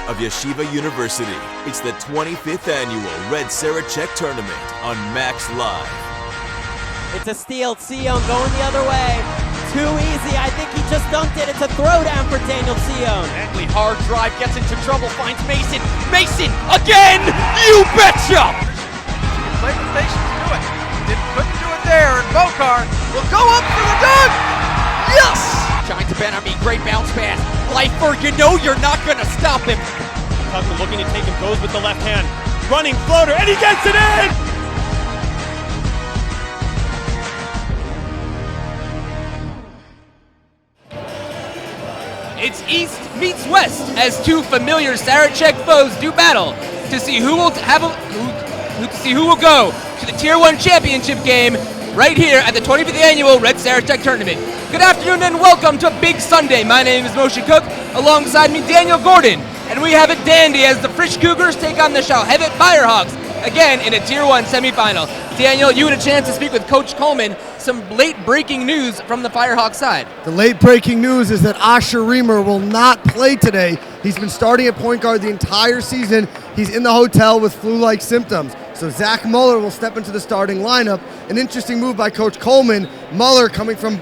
of Yeshiva University. It's the 25th annual Red Sarachek Tournament on MacsLive. It's a steal. Sion going the other way. Too easy. I think he just dunked it. It's a throwdown for Daniel Sion. Bentley, hard drive, gets into trouble, finds Mason. Mason again! You betcha! You can play the patience, do it. Couldn't do it there, and Bokar will go up for the dunk! Yes! Trying to Ben-Ami, great bounce pass. Lifer, you know you're not gonna stop him. Tucker looking to take him, goes with the left hand. Running floater, and he gets it in! It's East meets West as two familiar Sarachek foes do battle to see who will go to the Tier 1 championship game right here at the 25th annual Red Sarachek Tournament. Good afternoon and welcome to Big Sunday. My name is Moshe Cook. Alongside me, Daniel Gordon. And we have it dandy as the Frisch Cougars take on the Shalhevet Firehawks, again in a Tier 1 semifinal. Daniel, you had a chance to speak with Coach Coleman. Some late breaking news from the Firehawks side. The late breaking news is that Asher Reamer will not play today. He's been starting at point guard the entire season. He's in the hotel with flu-like symptoms. So Zach Muller will step into the starting lineup. An interesting move by Coach Coleman. Muller coming from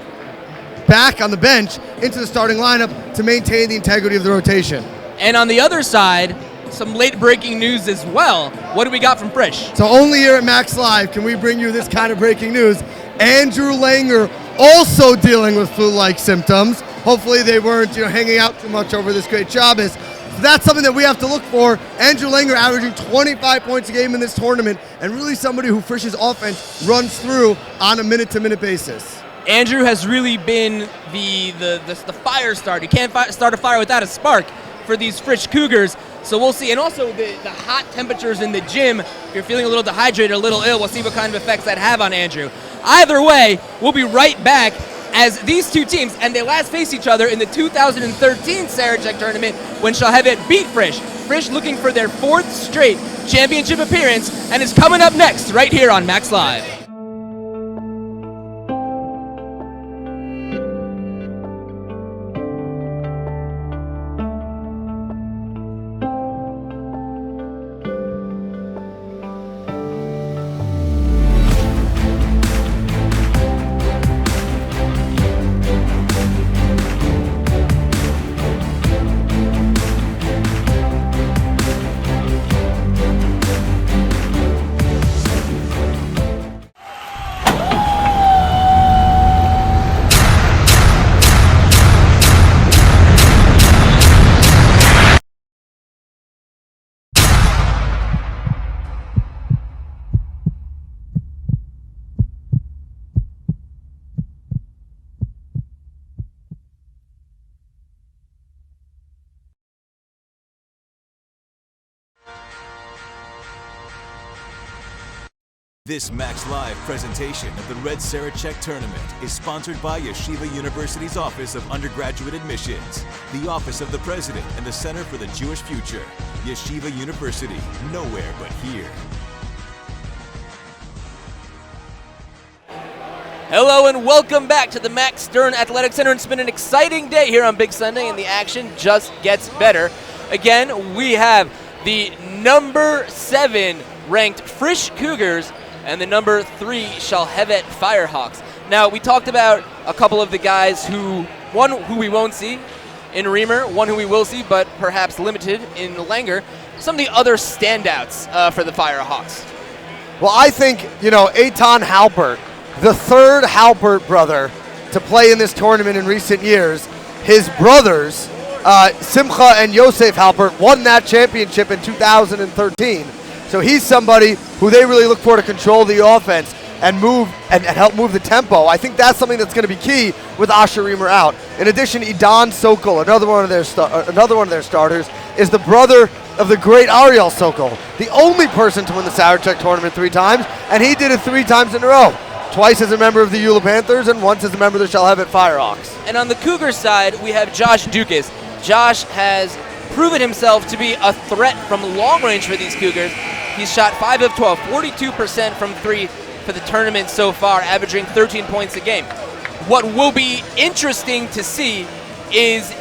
back on the bench into the starting lineup to maintain the integrity of the rotation. And on the other side, some late breaking news as well. What do we got from Frisch? So only here at MacsLive can we bring you this kind of breaking news. Andrew Langer also dealing with flu-like symptoms. Hopefully they weren't hanging out too much over this great Shabbos. So that's something that we have to look for. Andrew Langer averaging 25 points a game in this tournament, and really somebody who Frisch's offense runs through on a minute-to-minute basis. Andrew has really been the fire starter. You can't start a fire without a spark for these Frisch Cougars. So we'll see. And also the hot temperatures in the gym, if you're feeling a little dehydrated, a little ill, we'll see what kind of effects that have on Andrew. Either way, we'll be right back as these two teams, and they last faced each other in the 2013 Sarachek tournament when Shalhevet beat Frisch. Frisch looking for their 4th straight championship appearance, and is coming up next right here on MacsLive. This MacsLive presentation of the Red Sarachek Tournament is sponsored by Yeshiva University's Office of Undergraduate Admissions, the Office of the President, and the Center for the Jewish Future. Yeshiva University, nowhere but here. Hello and welcome back to the Max Stern Athletic Center. It's been an exciting day here on Big Sunday, and the action just gets better. Again, we have the number 7 ranked Frisch Cougars and the number 3 Shalhevet Firehawks. Now, we talked about a couple of the guys one who we won't see in Reamer, one who we will see, but perhaps limited in Langer. Some of the other standouts for the Firehawks. Well, I think, Eitan Halpert, the 3rd Halpert brother to play in this tournament in recent years. His brothers, Simcha and Yosef Halpert, won that championship in 2013. So he's somebody who they really look for to control the offense and move and help move the tempo. I think that's something that's going to be key with Asher Reamer out. In addition, Idan Sokol, another one of their starters, is the brother of the great Ariel Sokol, the only person to win the Sarachek tournament 3 times, and he did it 3 times in a row. Twice as a member of the Eula Panthers and once as a member of the Shalhevet Firehawks. And on the Cougars side, we have Josh Dukas. Josh has proven himself to be a threat from long range for these Cougars. He's shot 5 of 12, 42% from 3 for the tournament so far, averaging 13 points a game. What will be interesting to see is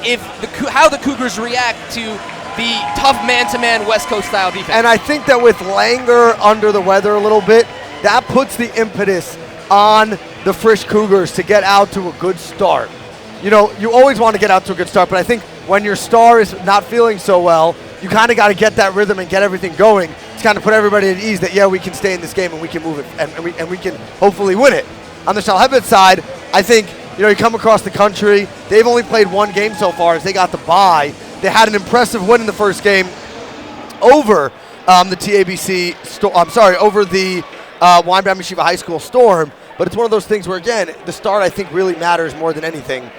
how the Cougars react to the tough man-to-man West Coast style defense. And I think that with Langer under the weather a little bit, that puts the impetus on the Frisch Cougars to get out to a good start. You know, you always want to get out to a good start, but I think when your star is not feeling so well, you kind of got to get that rhythm and get everything going to kind of put everybody at ease that, yeah, we can stay in this game and we can move it and we can hopefully win it. On the Shalhevet side, I think, you know, you come across the country, they've only played one game so far as they got the bye. They had an impressive win in the first game over the over the Weinbaum Yeshiva High School Storm, but it's one of those things where, again, the start, I think, really matters more than anything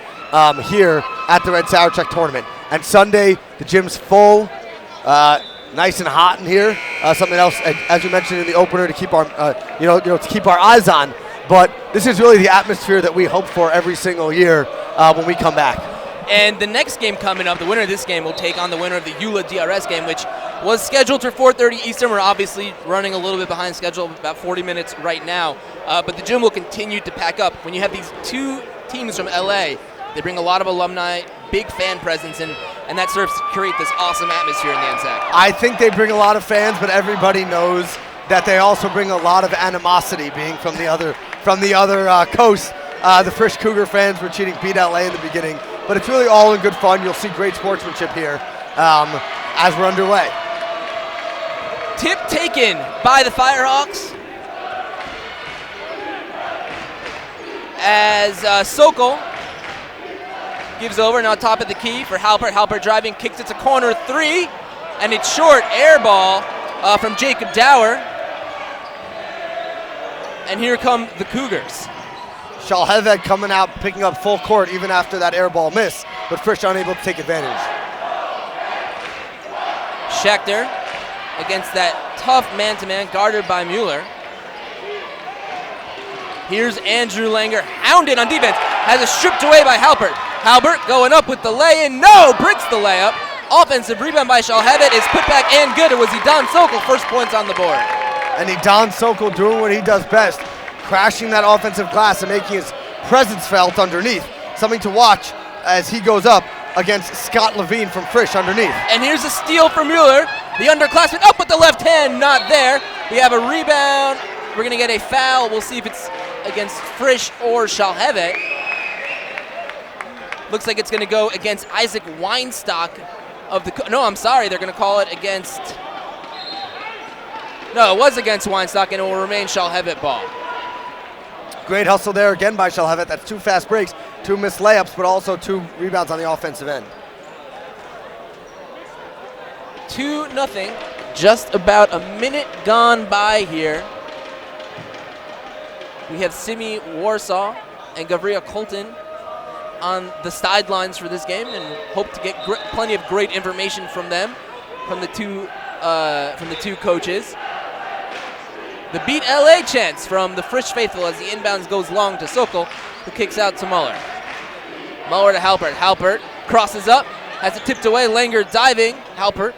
here at the Red Sarachek tournament. And Sunday, the gym's full, nice and hot in here. Something else, as you mentioned in the opener, to keep our, to keep our eyes on. But this is really the atmosphere that we hope for every single year when we come back. And the next game coming up, the winner of this game will take on the winner of the EULA DRS game, which was scheduled for 4:30 Eastern. We're obviously running a little bit behind schedule, about 40 minutes right now. But the gym will continue to pack up. When you have these two teams from LA, they bring a lot of alumni, big fan presence, and that serves to create this awesome atmosphere in the NSAC. I think they bring a lot of fans, but everybody knows that they also bring a lot of animosity, being from the other coast. The Frisch Cougar fans were cheating beat LA in the beginning, but it's really all in good fun. You'll see great sportsmanship here as we're underway. Tip taken by the Firehawks as Sokol gives over now top of the key for Halpert. Halpert driving, kicks it to corner 3, and it's short air ball from Jacob Dower. And here come the Cougars. Shalhevet coming out, picking up full court even after that air ball miss, but Frisch unable to take advantage. Schechter against that tough man-to-man guarded by Mueller. Here's Andrew Langer, hounded on defense, has it stripped away by Halpert. Halpert going up with the lay-in, no, breaks the layup. Offensive rebound by Shalhevet is put back and good. It was Idan Sokol, first points on the board. And Idan Sokol doing what he does best, crashing that offensive glass and making his presence felt underneath. Something to watch as he goes up against Scott Levine from Frisch underneath. And here's a steal for Mueller. The underclassman up with the left hand, not there. We have a rebound. We're going to get a foul. We'll see if it's against Frisch or Shalhevet. Looks like it's going to go against Isaac Weinstock of the... No, I'm sorry. They're going to call it against... No, it was against Weinstock, and it will remain Shalhevet ball. Great hustle there again by Shalhevet. That's 2 fast breaks, 2 missed layups, but also 2 rebounds on the offensive end. 2-0. Just about a minute gone by here. We have Simi Warsaw and Gavria Colton on the sidelines for this game, and hope to get plenty of great information from them, from the two coaches. The Beat LA chants from the Frisch faithful as the inbounds goes long to Sokol, who kicks out to Mueller. Mueller to Halpert. Halpert crosses up, has it tipped away. Langer diving. Halpert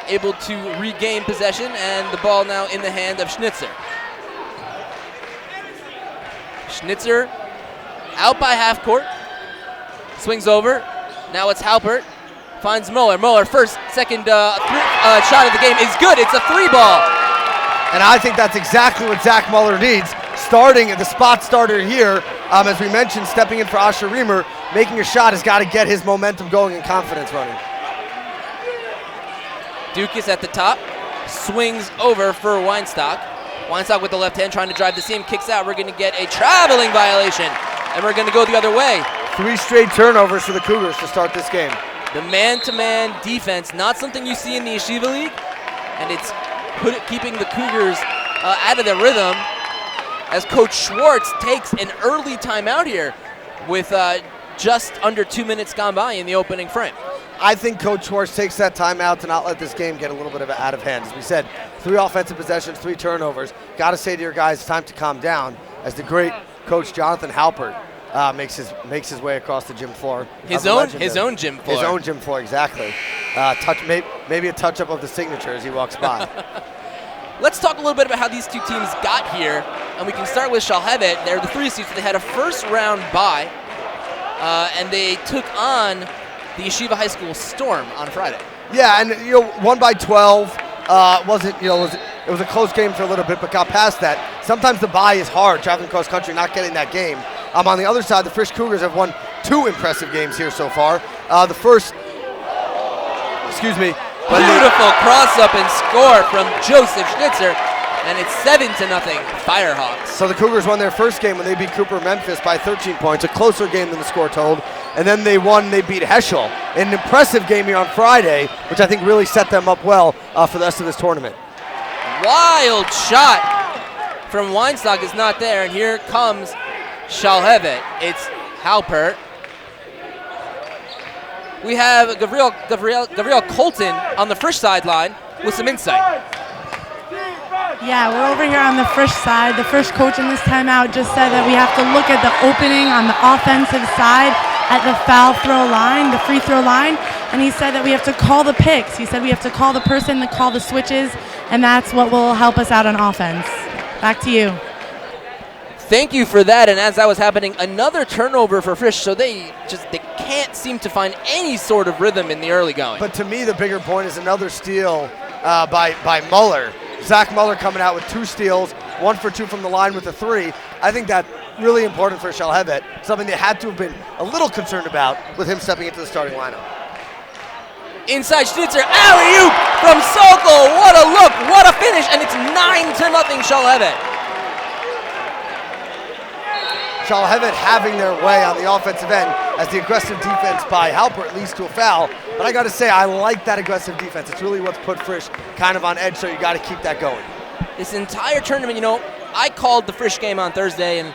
able to regain possession, and the ball now in the hand of Schnitzer. Schnitzer out by half court, swings over. Now it's Halpert, finds Mueller. Mueller second shot of the game is good. It's a 3-ball. And I think that's exactly what Zach Mueller needs. Starting at the spot starter here, as we mentioned, stepping in for Asher Reamer, making a shot has got to get his momentum going and confidence running. Dukas at the top, swings over for Weinstock. Weinstock with the left hand trying to drive the seam, kicks out. We're going to get a traveling violation, and we're going to go the other way. 3 straight turnovers for the Cougars to start this game. The man-to-man defense, not something you see in the Yeshiva League, and it's keeping the Cougars out of their rhythm as Coach Schwartz takes an early timeout here with just under 2 minutes gone by in the opening frame. I think Coach Schwartz takes that timeout to not let this game get a little bit of out of hand. As we said, 3 offensive possessions, 3 turnovers. Got to say to your guys, it's time to calm down as the great Coach Jonathan Halpert makes his way across the gym floor. His own gym floor. His own gym floor, exactly. Maybe a touch-up of the signature as he walks by. Let's talk a little bit about how these two teams got here, and we can start with Shalhevet. They're the 3 seeds. They had a first-round bye, and they took on the Yeshiva High School Storm on Friday. Yeah, and won by 12. Wasn't it was a close game for a little bit, but got past that. Sometimes the bye is hard, traveling cross country, not getting that game. On the other side, the Frisch Cougars have won 2 impressive games here so far. The first, Beautiful cross-up and score from Joseph Schnitzer, and it's 7-0 Firehawks. So the Cougars won their first game when they beat Cooper Memphis by 13 points, a closer game than the score told. And then they beat Heschel. An impressive game here on Friday, which I think really set them up well for the rest of this tournament. Wild shot from Weinstock is not there, and here comes Shalhevet. It's Halpert. We have Gabriel Colton on the Frisch sideline with some insight. Yeah, we're over here on the Frisch side. The Frisch coach in this timeout just said that we have to look at the opening on the offensive side at the foul throw line, the free throw line, and he said that we have to call the picks. He said we have to call the person that call the switches, and that's what will help us out on offense. Back to you. Thank you for that, and as that was happening, another turnover for Frisch, so they can't seem to find any sort of rhythm in the early going. But to me, the bigger point is another steal by Muller. Zach Muller coming out with 2 steals, 1 for 2 from the line with a 3. I think that's really important for Shalhevet, something they had to have been a little concerned about with him stepping into the starting lineup. Inside Schnitzer, alley-oop from Sokol. What a look, what a finish, and it's 9-0 Shalhevet. Shalhevet having their way on the offensive end as the aggressive defense by Halpert leads to a foul. But I got to say, I like that aggressive defense. It's really what's put Frisch kind of on edge, so you got to keep that going. This entire tournament, I called the Frisch game on Thursday, and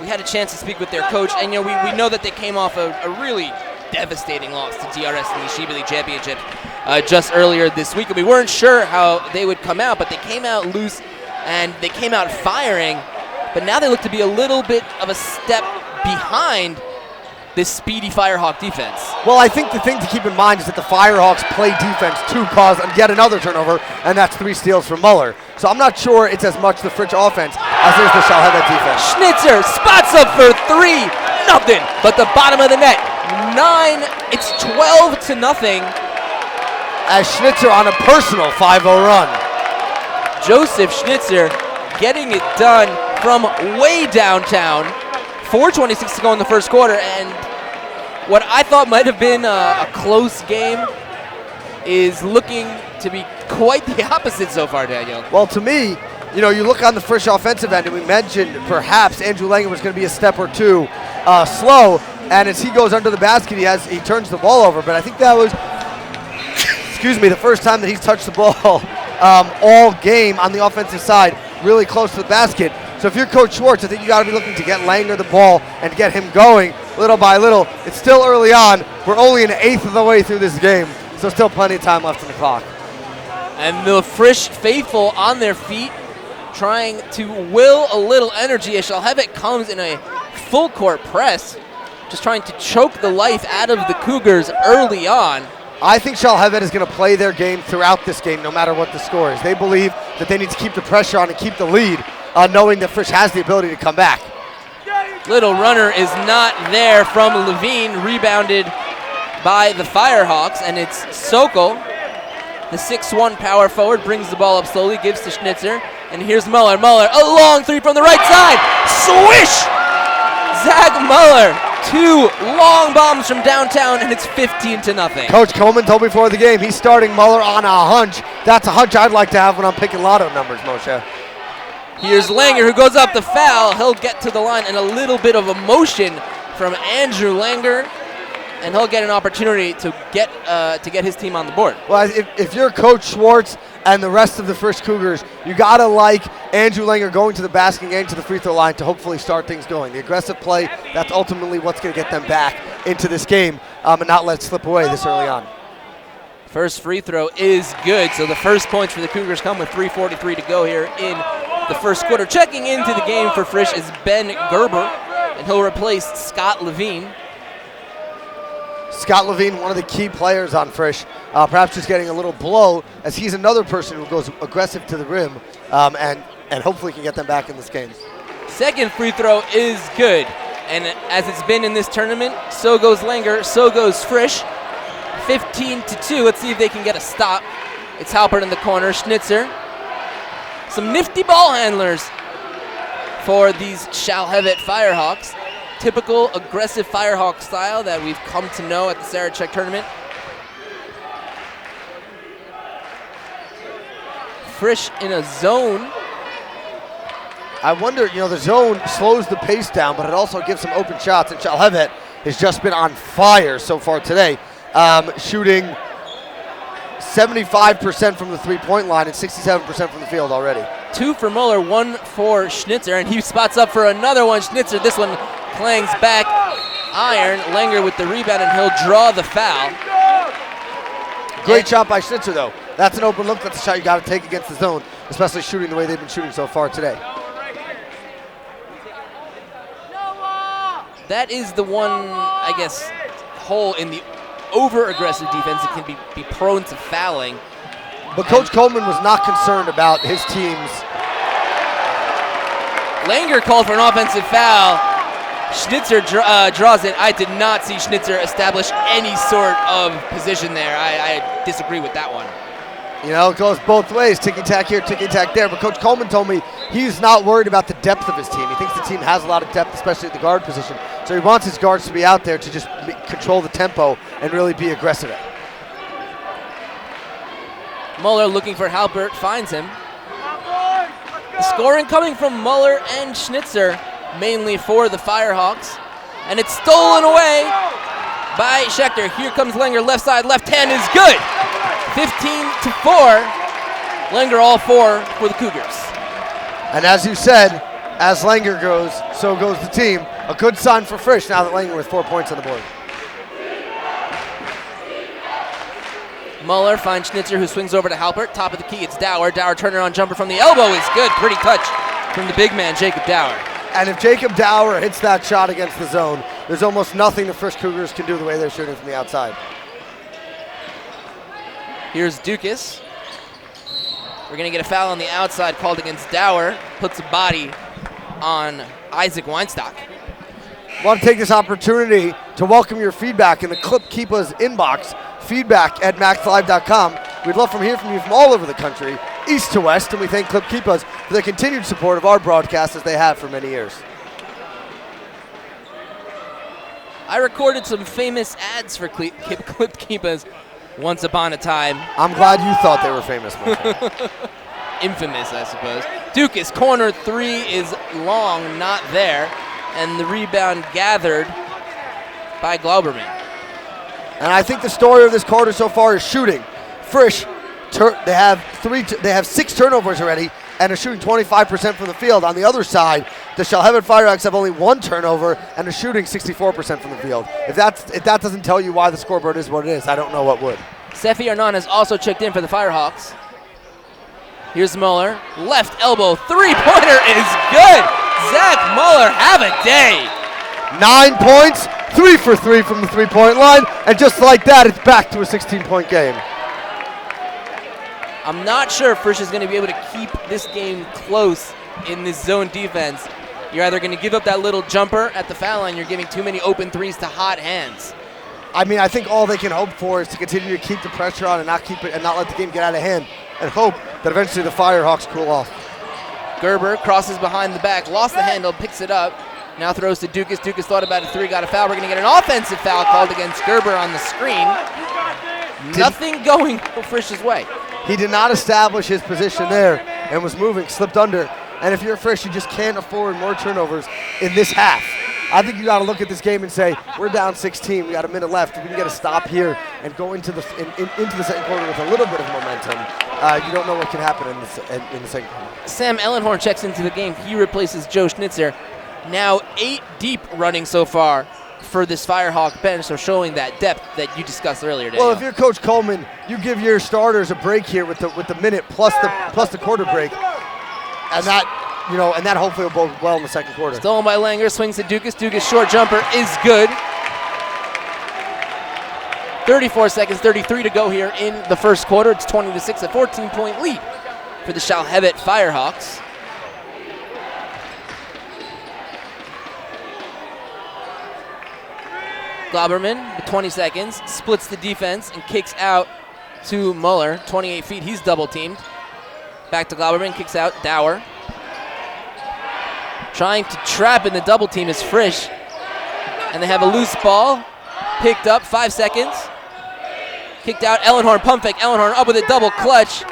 we had a chance to speak with their coach. And we know that they came off a really devastating loss to DRS in the Yeshiva League Championship just earlier this week. And we weren't sure how they would come out, but they came out loose and they came out firing. But now they look to be a little bit of a step behind this speedy Firehawk defense. Well, I think the thing to keep in mind is that the Firehawks play defense to cause yet another turnover, and that's 3 steals from Muller. So I'm not sure it's as much the Frisch offense as it is the Shalhevet defense. Schnitzer spots up for 3, nothing but the bottom of the net. it's 12-0. As Schnitzer on a personal 5-0 run. Joseph Schnitzer getting it done from way downtown. 4:26 to go in the first quarter, and what I thought might have been a close game is looking to be quite the opposite so far, Daniel. Well, to me, you look on the Frisch offensive end, and we mentioned perhaps Andrew Langer was going to be a step or 2 slow, and as he goes under the basket, he turns the ball over. But I think that was, the first time that he's touched the ball all game on the offensive side, really close to the basket. So if you're Coach Schwartz, I think you got to be looking to get Langer the ball and get him going little by little. It's still early on. We're only an eighth of the way through this game, so still plenty of time left on the clock. And the Frisch faithful on their feet, trying to will a little energy as Shalhevet comes in a full court press, just trying to choke the life out of the Cougars early on. I think Shalhevet is going to play their game throughout this game, no matter what the score is. They believe that they need to keep the pressure on and keep the lead, knowing that Frisch has the ability to come back. Little runner is not there from Levine, rebounded by the Firehawks, and it's Sokol, the 6'1" power forward, brings the ball up slowly, gives to Schnitzer, and here's Muller. Muller, a long 3 from the right side. Swish! Zach Muller, 2 long bombs from downtown, and it's 15-0. Coach Coleman told me before the game he's starting Muller on a hunch. That's a hunch I'd like to have when I'm picking lotto numbers, Moshe. Here's Langer, who goes up the foul. He'll get to the line, and a little bit of emotion from Andrew Langer, and he'll get an opportunity to get his team on the board. Well, if you're Coach Schwartz and the rest of the Frisch Cougars, you gotta like Andrew Langer going to the basket and getting to the free throw line to hopefully start things going. The aggressive play, that's ultimately what's going to get them back into this game and not let it slip away this early on. First free throw is good, so the first points for the Cougars come with 3:43 to go here in the first quarter. Checking into the game for Frisch is Ben Gerber, and he'll replace Scott Levine. Scott Levine, one of the key players on Frisch, perhaps just getting a little blow as he's another person who goes aggressive to the rim and hopefully can get them back in this game. Second free throw is good, and as it's been in this tournament, so goes Langer, so goes Frisch. 15-2. Let's see if they can get a stop. It's Halpert in the corner. Schnitzer. Some nifty ball handlers for these Shalhevet Firehawks. Typical aggressive Firehawk style that we've come to know at the Sarachek tournament. Frisch in a zone. I wonder, the zone slows the pace down, but it also gives some open shots, and Shalhevet has just been on fire so far today, shooting 75% from the three-point line and 67% from the field already. 2 for Muller, 1 for Schnitzer, and he spots up for another one. Schnitzer, this one clangs back. Iron, Langer with the rebound, and he'll draw the foul. Great shot by Schnitzer, though. That's an open look. That's a shot you got to take against the zone, especially shooting the way they've been shooting so far today. That is the one, I guess, hole in the over-aggressive defense that can be prone to fouling. But Coach Coleman was not concerned about his team's. Langer called for an offensive foul. Schnitzer draws it. I did not see Schnitzer establish any sort of position there. I disagree with that one. It goes both ways, ticky-tack here, ticky-tack there. But Coach Coleman told me he's not worried about the depth of his team. He thinks the team has a lot of depth, especially at the guard position. So he wants his guards to be out there to just control the tempo and really be aggressive. Muller looking for Halpert, finds him. The scoring coming from Muller and Schnitzer, mainly for the Firehawks. And it's stolen away by Schechter. Here comes Langer, left side, left hand is good. 15-4. Langer all 4 for the Cougars. And as you said, as Langer goes, so goes the team. A good sign for Frisch now that Langer with 4 points on the board. Muller finds Schnitzer, who swings over to Halpert. Top of the key, it's Dower. Dower turnaround jumper from the elbow is good. Pretty touch from the big man, Jacob Dower. And if Jacob Dower hits that shot against the zone, there's almost nothing the Frisch Cougars can do the way they're shooting from the outside. Here's Dukas. We're going to get a foul on the outside called against Dower. Puts a body on Isaac Weinstock. I want to take this opportunity to welcome your feedback in the Clip Keepa's inbox, feedback@MacsLive.com. We'd love to hear from you from all over the country, east to west, and we thank Clip Keepa's for their continued support of our broadcast as they have for many years. I recorded some famous ads for Clip Keepa's once upon a time. I'm glad you thought they were famous. Infamous, I suppose. Dukas, corner 3 is long, not there. And the rebound gathered by Glauberman. And I think the story of this quarter so far is shooting. Frisch, they have 6 turnovers already and are shooting 25% from the field. On the other side, the Shalhevet Firehawks have only 1 turnover and are shooting 64% from the field. If that doesn't tell you why the scoreboard is what it is, I don't know what would. Sefi Arnan has also checked in for the Firehawks. Here's Muller. Left elbow, three-pointer is good. Zach Muller, have a day. 9 points, 3 for 3 from the three-point line, and just like that, it's back to a 16-point game. I'm not sure if Frisch is going to be able to keep this game close in this zone defense. You're either going to give up that little jumper at the foul line, you're giving too many open threes to hot hands. I mean, I think all they can hope for is to continue to keep the pressure on and not let the game get out of hand, and hope that eventually the Firehawks cool off. Gerber crosses behind the back, lost the handle, picks it up, now throws to Dukas. Dukas thought about a 3, got a foul. We're going to get an offensive foul called against Gerber on the screen. Nothing going Frisch's way. He did not establish his position there and was moving, slipped under. And if you're Frisch, you just can't afford more turnovers in this half. I think you got to look at this game and say, we're down 16, we got a minute left. If we can get a stop here and go into the second quarter with a little bit of momentum, you don't know what can happen in the second quarter. Sam Ellenhorn checks into the game. He replaces Joe Schnitzer. Now 8 deep running so far for this Firehawk bench, so showing that depth that you discussed earlier, Daniel. Well, if you're Coach Coleman, you give your starters a break here with the minute plus the quarter break, and that hopefully will bode well in the second quarter. Stolen by Langer, swings to Dukas. Dukas' short jumper is good. 34 seconds, 33 to go here in the first quarter. It's 20-6, a 14-point lead for the Shalhevet Firehawks. Glauberman with 20 seconds, splits the defense and kicks out to Muller, 28 feet. He's double teamed. Back to Glauberman, kicks out Dower. Trying to trap in the double team is Frisch. And they have a loose ball. Picked up, 5 seconds. Kicked out, Ellenhorn, pump fake. Ellenhorn up with a double clutch.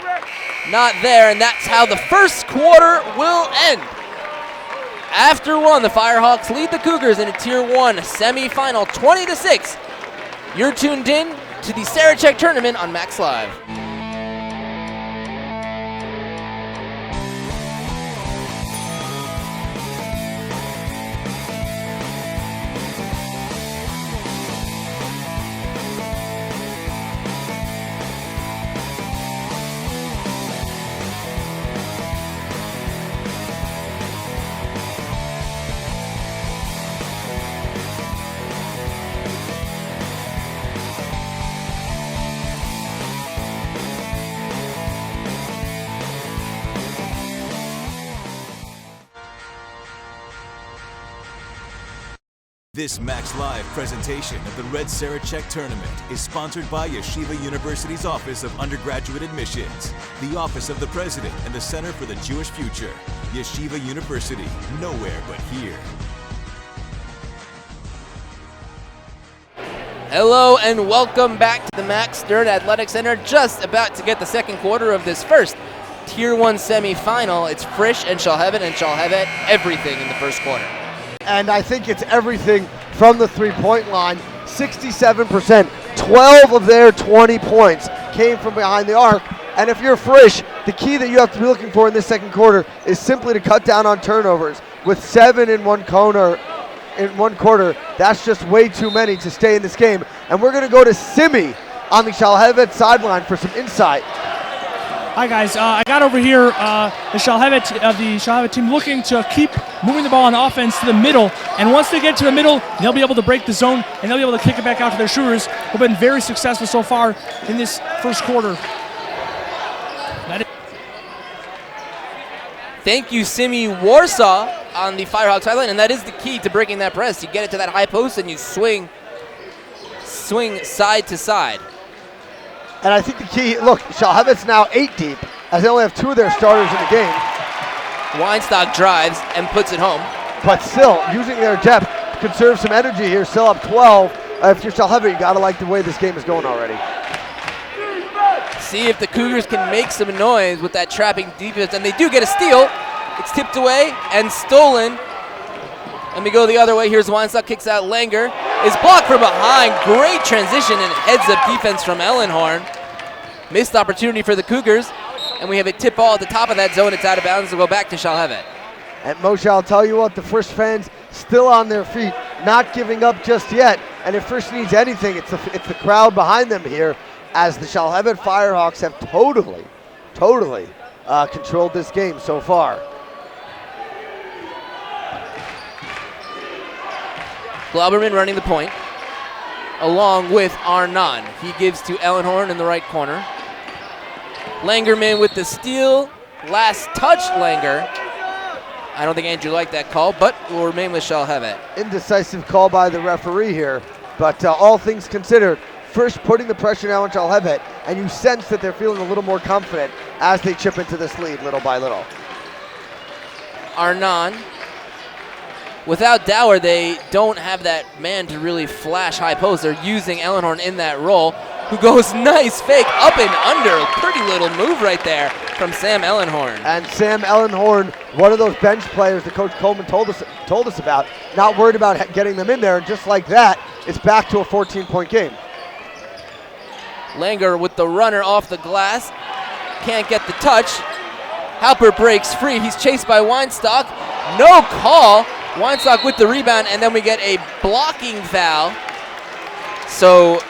Not there, and that's how the first quarter will end. After one, the Firehawks lead the Cougars in a Tier 1 semifinal, 20-6. You're tuned in to the Sarachek tournament on MacsLive. This MacsLive presentation of the Red Sarachek Tournament is sponsored by Yeshiva University's Office of Undergraduate Admissions, the Office of the President and the Center for the Jewish Future. Yeshiva University, nowhere but here. Hello and welcome back to the Max Stern Athletic Center. Just about to get the second quarter of this first Tier 1 semifinal. It's Frisch and Shalhevet everything in the first quarter. And I think it's everything from the three-point line. 67%, 12 of their 20 points came from behind the arc. And if you're Frisch, the key that you have to be looking for in this second quarter is simply to cut down on turnovers. With 7 in one quarter, that's just way too many to stay in this game. And we're going to go to Simi on the Shalhevet sideline for some insight. Hi guys, I got over here the Shalhevet team looking to keep moving the ball on offense to the middle, and once they get to the middle, they'll be able to break the zone and they'll be able to kick it back out to their shooters, who've been very successful so far in this first quarter. Thank you, Simi Warsaw on the Firehawks sideline, and that is the key to breaking that press. You get it to that high post and you swing side to side. And I think the key, look, Shalhevet's now 8 deep, as they only have 2 of their starters in the game. Weinstock drives and puts it home. But still, using their depth, conserve some energy here, still up 12. If you're Shalhevet, you gotta like the way this game is going already. See if the Cougars can make some noise with that trapping defense, and they do get a steal. It's tipped away and stolen. Let me go the other way. Here's Weinstock, kicks out Langer. Is blocked from behind. Great transition and heads-up defense from Ellenhorn. Missed opportunity for the Cougars. And we have a tip ball at the top of that zone. It's out of bounds. We'll go back to Shalhevet. And Moshe, I'll tell you what, the Frisch fans still on their feet, not giving up just yet. And if Frisch needs anything, it's the crowd behind them here, as the Shalhevet Firehawks have totally controlled this game so far. Glauberman running the point, along with Arnon. He gives to Ellenhorn in the right corner. Langerman with the steal. Last touch, Langer. I don't think Andrew liked that call, but will remain with Shalhevet. Indecisive call by the referee here, but all things considered, Frisch putting the pressure now on Shalhevet, and you sense that they're feeling a little more confident as they chip into this lead little by little. Arnon. Without Dower, they don't have that man to really flash high post. They're using Ellenhorn in that role, who goes nice fake up and under. Pretty little move right there from Sam Ellenhorn. And Sam Ellenhorn, one of those bench players that Coach Coleman told us about, not worried about getting them in there, and just like that, it's back to a 14-point game. Langer with the runner off the glass. Can't get the touch. Halpert breaks free. He's chased by Weinstock. No call. Weinstock with the rebound, and then we get a blocking foul. So,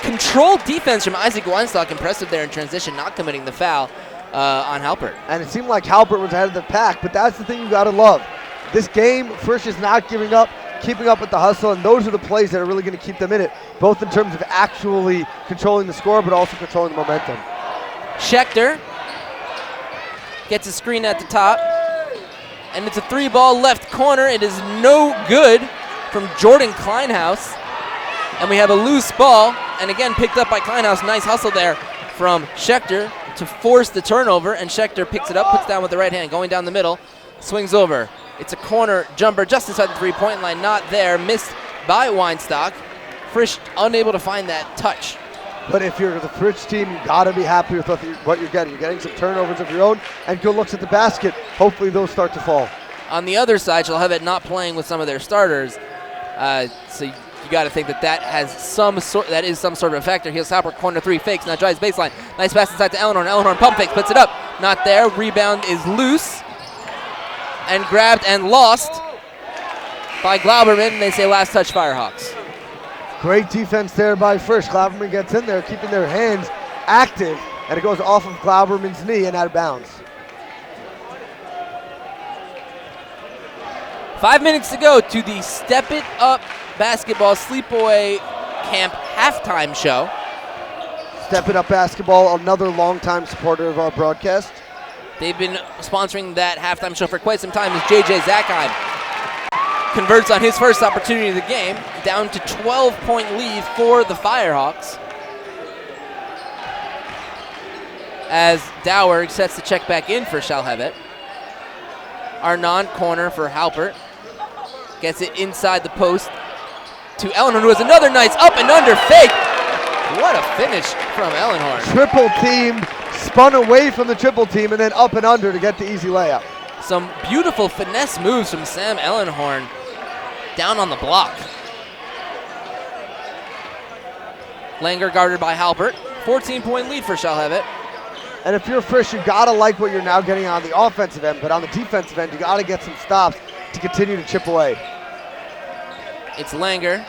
controlled defense from Isaac Weinstock. Impressive there in transition, not committing the foul on Halpert. And it seemed like Halpert was ahead of the pack, but that's the thing you got to love. This game, Frisch is not giving up, keeping up with the hustle, and those are the plays that are really going to keep them in it, both in terms of actually controlling the score, but also controlling the momentum. Schechter gets a screen at the top. And it's a 3-ball left corner. It is no good from Jordan Kleinhaus. And we have a loose ball, and again picked up by Kleinhaus. Nice hustle there from Schechter to force the turnover, and Schechter picks it up, puts down with the right hand, going down the middle, swings over. It's a corner jumper just inside the three-point line, not there, missed by Weinstock. Frisch unable to find that touch. But if you're the Frisch team, you gotta be happy with what you're getting. You're getting some turnovers of your own and good looks at the basket. Hopefully those start to fall. On the other side, Shalhevet not playing with some of their starters, so you got to think that is some sort of a factor. Here's Halpert, corner three, fakes, now drives baseline. Nice pass inside to Ellenhorn. Ellenhorn pump fakes, puts it up, not there. Rebound is loose and grabbed and lost by Glauberman. They say last touch Firehawks. Great defense there by Frisch. Glauberman gets in there, keeping their hands active, and it goes off of Glauberman's knee and out of bounds. 5 minutes to go to the Step It Up Basketball Sleepaway Camp halftime show. Step It Up Basketball, another longtime supporter of our broadcast. They've been sponsoring that halftime show for quite some time as JJ Zackheim converts on his first opportunity of the game, down to 12-point lead for the Firehawks. As Dower sets the check back in for Shalhevet. Arnon, corner for Halpert. Gets it inside the post to Ellenhorn, who has another nice up and under fake. What a finish from Ellenhorn. Triple team, spun away from the triple team and then up and under to get the easy layup. Some beautiful finesse moves from Sam Ellenhorn down on the block. Langer guarded by Halpert. 14-point lead for Shalhevet. And if you're Frisch, you gotta like what you're now getting on the offensive end, but on the defensive end, you gotta get some stops to continue to chip away. It's Langer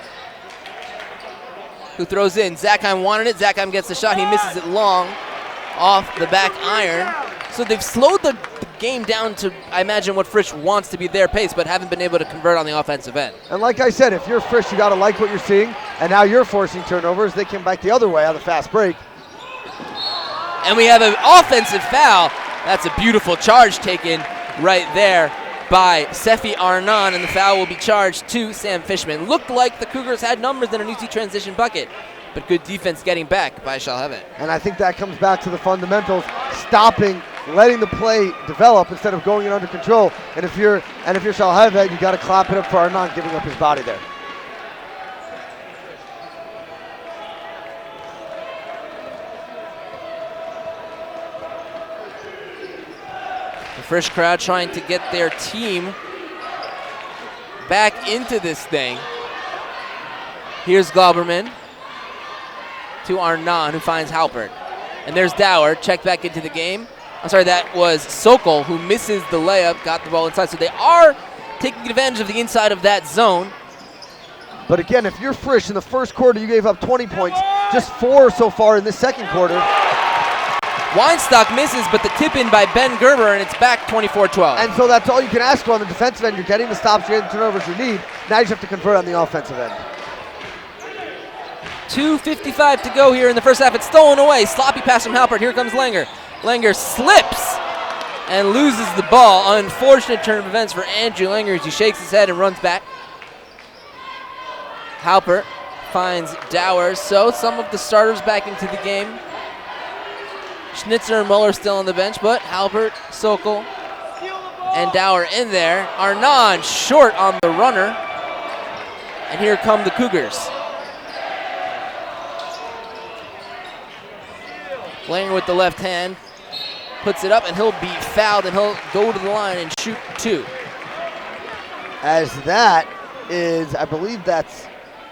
who throws in. Zackheim wanted it. Zackheim gets the shot. He misses it long off the back iron. So they've slowed the game down to, I imagine, what Frisch wants to be their pace, but haven't been able to convert on the offensive end. And like I said, if you're Frisch, you gotta like what you're seeing, and now you're forcing turnovers. They came back the other way on the fast break. And we have an offensive foul. That's a beautiful charge taken right there by Sefi Arnon, and the foul will be charged to Sam Fishman. Looked like the Cougars had numbers in an easy transition bucket, but good defense getting back by Shalhevet. And I think that comes back to the fundamentals, stopping, letting the play develop instead of going in under control. And if you're Shalhevet, you got to clap it up for Arnon giving up his body there. The Frisch crowd trying to get their team back into this thing. Here's Glauberman to Arnon, who finds Halpert. And there's Dower, checked back into the game. I'm sorry, that was Sokol, who misses the layup, got the ball inside. So they are taking advantage of the inside of that zone. But again, if you're Frisch, in the first quarter you gave up 20 points, just 4 so far in the second quarter. Weinstock misses, but the tip in by Ben Gerber, and it's back 24-12. And so that's all you can ask for on the defensive end. You're getting the stops, you're getting the turnovers you need. Now you just have to convert on the offensive end. 2:55 to go here in the first half. It's stolen away. Sloppy pass from Halpert. Here comes Langer. Langer slips and loses the ball. Unfortunate turn of events for Andrew Langer as he shakes his head and runs back. Halpert finds Dower. So some of the starters back into the game. Schnitzer and Muller still on the bench, but Halpert, Sokol, and Dower in there. Arnon short on the runner. And here come the Cougars. Langer with the left hand, puts it up, and he'll be fouled, and he'll go to the line and shoot 2. As that is, I believe that's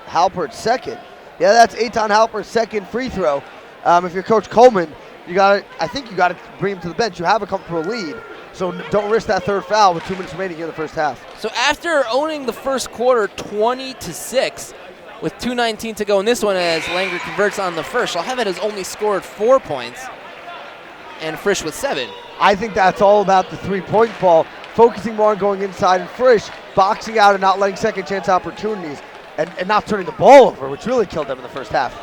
Halpert's second. Yeah, that's Eitan Halpert's second free throw. If you're Coach Coleman, I think you got to bring him to the bench. You have a comfortable lead, so don't risk that third foul with 2 minutes remaining here in the first half. So after owning the first quarter 20-6, with 2:19 to go in this one as Langer converts on the first, Shalhevet has only scored 4 points, and Frisch with 7. I think that's all about the three-point ball, focusing more on going inside, and Frisch boxing out and not letting second chance opportunities, and not turning the ball over, which really killed them in the first half.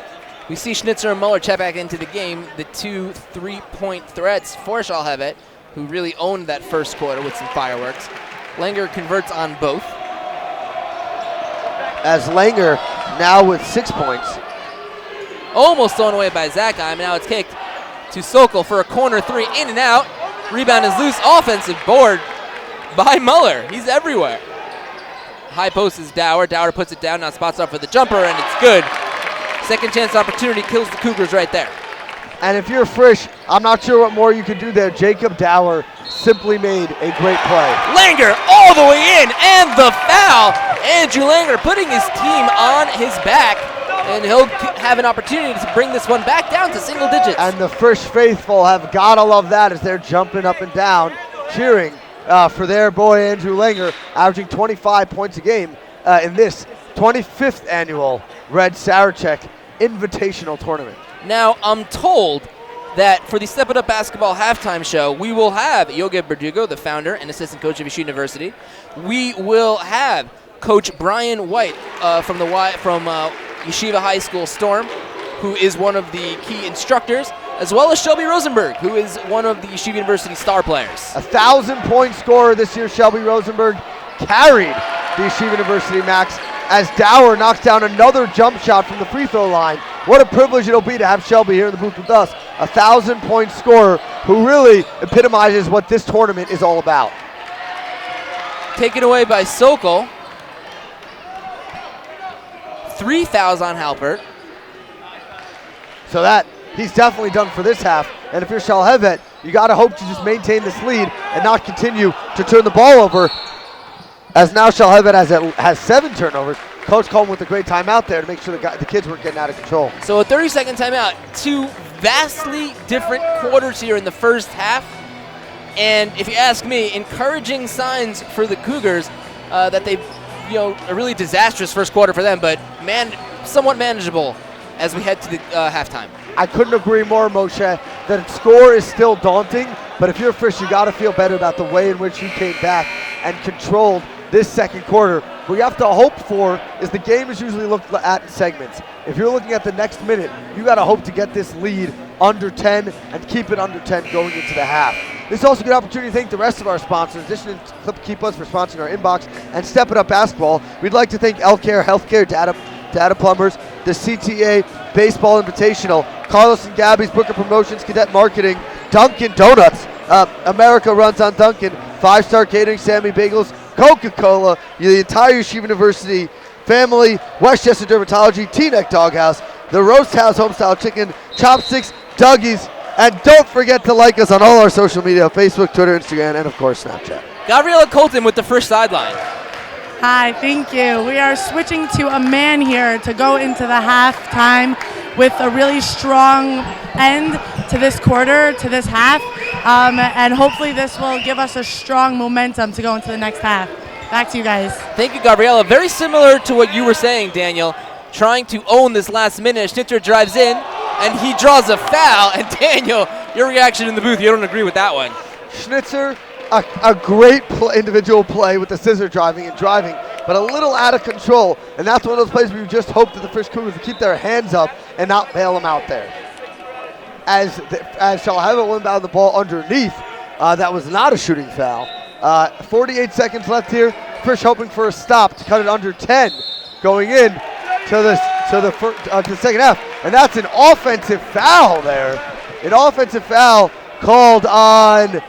We see Schnitzer and Muller check back into the game, the 2 3-point threats for Shalhevet, who really owned that first quarter with some fireworks. Langer converts on both. as Langer now with 6 points. Almost thrown away by Zakheim. Now it's kicked to Sokol for a corner three, in and out. Rebound is loose. Offensive board by Muller. He's everywhere. High post is Dower. Dower puts it down. Now spots up for the jumper, and it's good. Second chance opportunity kills the Cougars right there. And if you're Frisch, I'm not sure what more you can do there. Jacob Dower simply made a great play. Langer all the way in, and the foul. Andrew Langer putting his team on his back, and he'll have an opportunity to bring this one back down to single digits. And the Frisch faithful have gotta love that as they're jumping up and down, cheering for their boy Andrew Langer, averaging 25 points a game in this 25th annual Red Sarachek Invitational Tournament. Now, I'm told that for the Step It Up Basketball halftime show, we will have Yogi Berdugo, the founder and assistant coach of Yeshiva University. We will have Coach Brian White from Yeshiva High School Storm, who is one of the key instructors, as well as Shelby Rosenberg, who is one of the Yeshiva University star players. 1,000-point scorer this year, Shelby Rosenberg carried the Yeshiva University Macs as Dower knocks down another jump shot from the free throw line. What a privilege it'll be to have Shelby here in the booth with us. 1,000-point scorer who really epitomizes what this tournament is all about. Taken away by Sokol. 3 fouls on Halpert. So that he's definitely done for this half. And if you're Shalhevet, you got to hope to just maintain this lead and not continue to turn the ball over. As now Shalhevet has 7 turnovers. Coach Coleman with a great timeout there to make sure the kids weren't getting out of control. So a 30-second timeout. 2 vastly different quarters here in the first half. And if you ask me, encouraging signs for the Cougars that they, a really disastrous first quarter for them, but somewhat manageable as we head to the halftime. I couldn't agree more, Moshe. The score is still daunting, but if you're Frisch, you got to feel better about the way in which you came back and controlled this second quarter. What you have to hope for is the game is usually looked at in segments. If you're looking at the next minute, you got to hope to get this lead under 10 and keep it under 10 going into the half. This is also a good opportunity to thank the rest of our sponsors. In addition to Keep Us for sponsoring our inbox and Step It Up Basketball, we'd like to thank Elcare Healthcare Data Plumbers, the CTA Baseball Invitational, Carlos and Gabby's Booker Promotions, Cadet Marketing, Dunkin' Donuts, America Runs on Dunkin', 5-Star Catering, Sammy Bagels, Coca-Cola, the entire Yeshiva University family, Westchester Dermatology, T-Neck Doghouse, the Roast House Homestyle Chicken, Chopsticks, Dougie's, and don't forget to like us on all our social media, Facebook, Twitter, Instagram, and of course Snapchat. Gabriella Colton with the Frisch sideline. Hi, thank you. We are switching to a man here to go into the halftime with a really strong end to this quarter, to this half, and hopefully this will give us a strong momentum to go into the next half. Back to you guys. Thank you, Gabriella. Very similar to what you were saying, Daniel, trying to own this last minute. Schnitzer drives in, and he draws a foul, and Daniel, your reaction in the booth, you don't agree with that one. Schnitzer, a great individual play with the scissor driving, but a little out of control. And that's one of those plays where you just hope that the Frisch Cougars will keep their hands up and not bail them out there. As Shalhevet went down the ball underneath, that was not a shooting foul. 48 seconds left here. Frisch hoping for a stop to cut it under 10 going in to the second half. And that's an offensive foul there. An offensive foul called on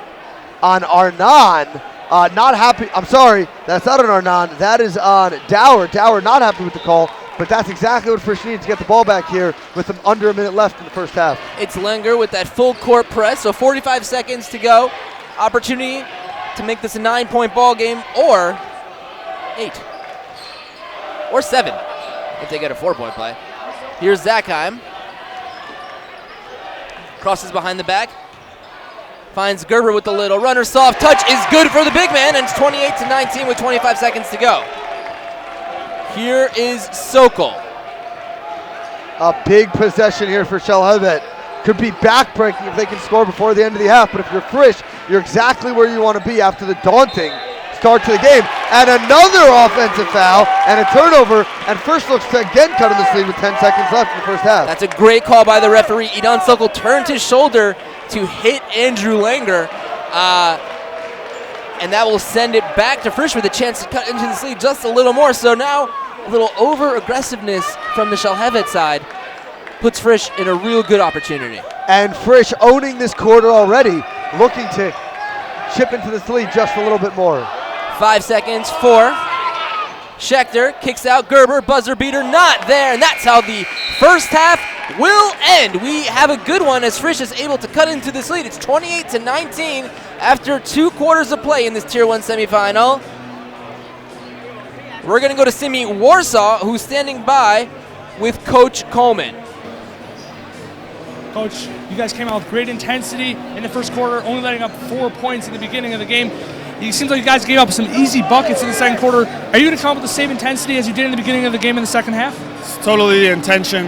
Arnan. Not happy. I'm sorry, that's not on Arnan. That is on Dower. Dower not happy with the call, but that's exactly what Frisch needs to get the ball back here with under a minute left in the first half. It's Langer with that full court press, so 45 seconds to go. Opportunity to make this a 9-point ball game, or 8, or 7 if they get a 4-point play. Here's Zakheim. Crosses behind the back. Finds Gerber with the little runner. Soft touch is good for the big man, and it's 28-19 with 25 seconds to go. Here is Sokol. A big possession here for Shalhevet. Could be backbreaking if they can score before the end of the half, but if you're Frisch, you're exactly where you want to be after the daunting start to the game. And another offensive foul and a turnover, and Frisch looks to again cut in this lead with 10 seconds left in the first half. That's a great call by the referee. Idan Sokol turned his shoulder to hit Andrew Langer, and that will send it back to Frisch with a chance to cut into this lead just a little more. So now little over-aggressiveness from the Shalhevet side puts Frisch in a real good opportunity. And Frisch owning this quarter already, looking to chip into this lead just a little bit more. 5 seconds, 4. Schechter kicks out Gerber, buzzer beater not there, and that's how the first half will end. We have a good one as Frisch is able to cut into this lead. It's 28-19 after 2 quarters of play in this Tier 1 semifinal. We're going to go to Simi Warsaw, who's standing by with Coach Coleman. Coach, you guys came out with great intensity in the first quarter, only letting up 4 points in the beginning of the game. It seems like you guys gave up some easy buckets in the second quarter. Are you going to come up with the same intensity as you did in the beginning of the game in the second half? It's totally the intention.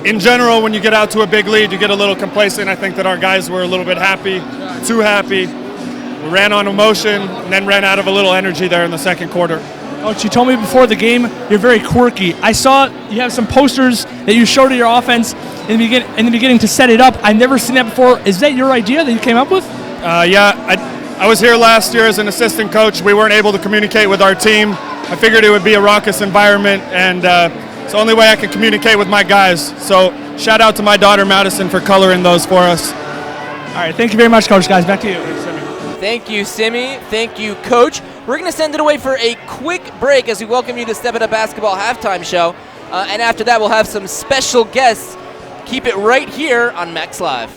In general, when you get out to a big lead, you get a little complacent. I think that our guys were a little bit happy, too happy. We ran on emotion and then ran out of a little energy there in the second quarter. Coach, you told me before the game you're very quirky. I saw you have some posters that you showed to your offense in the beginning to set it up. I've never seen that before. Is that your idea that you came up with? I was here last year as an assistant coach. We weren't able to communicate with our team. I figured it would be a raucous environment, and it's the only way I could communicate with my guys. So shout out to my daughter Madison for coloring those for us. All right, thank you very much, Coach. Guys, back to you. Thank you, Simi. Thank you, Coach. We're going to send it away for a quick break as we welcome you to Step It Up Basketball Halftime Show. And after that, we'll have some special guests. Keep it right here on MacsLive.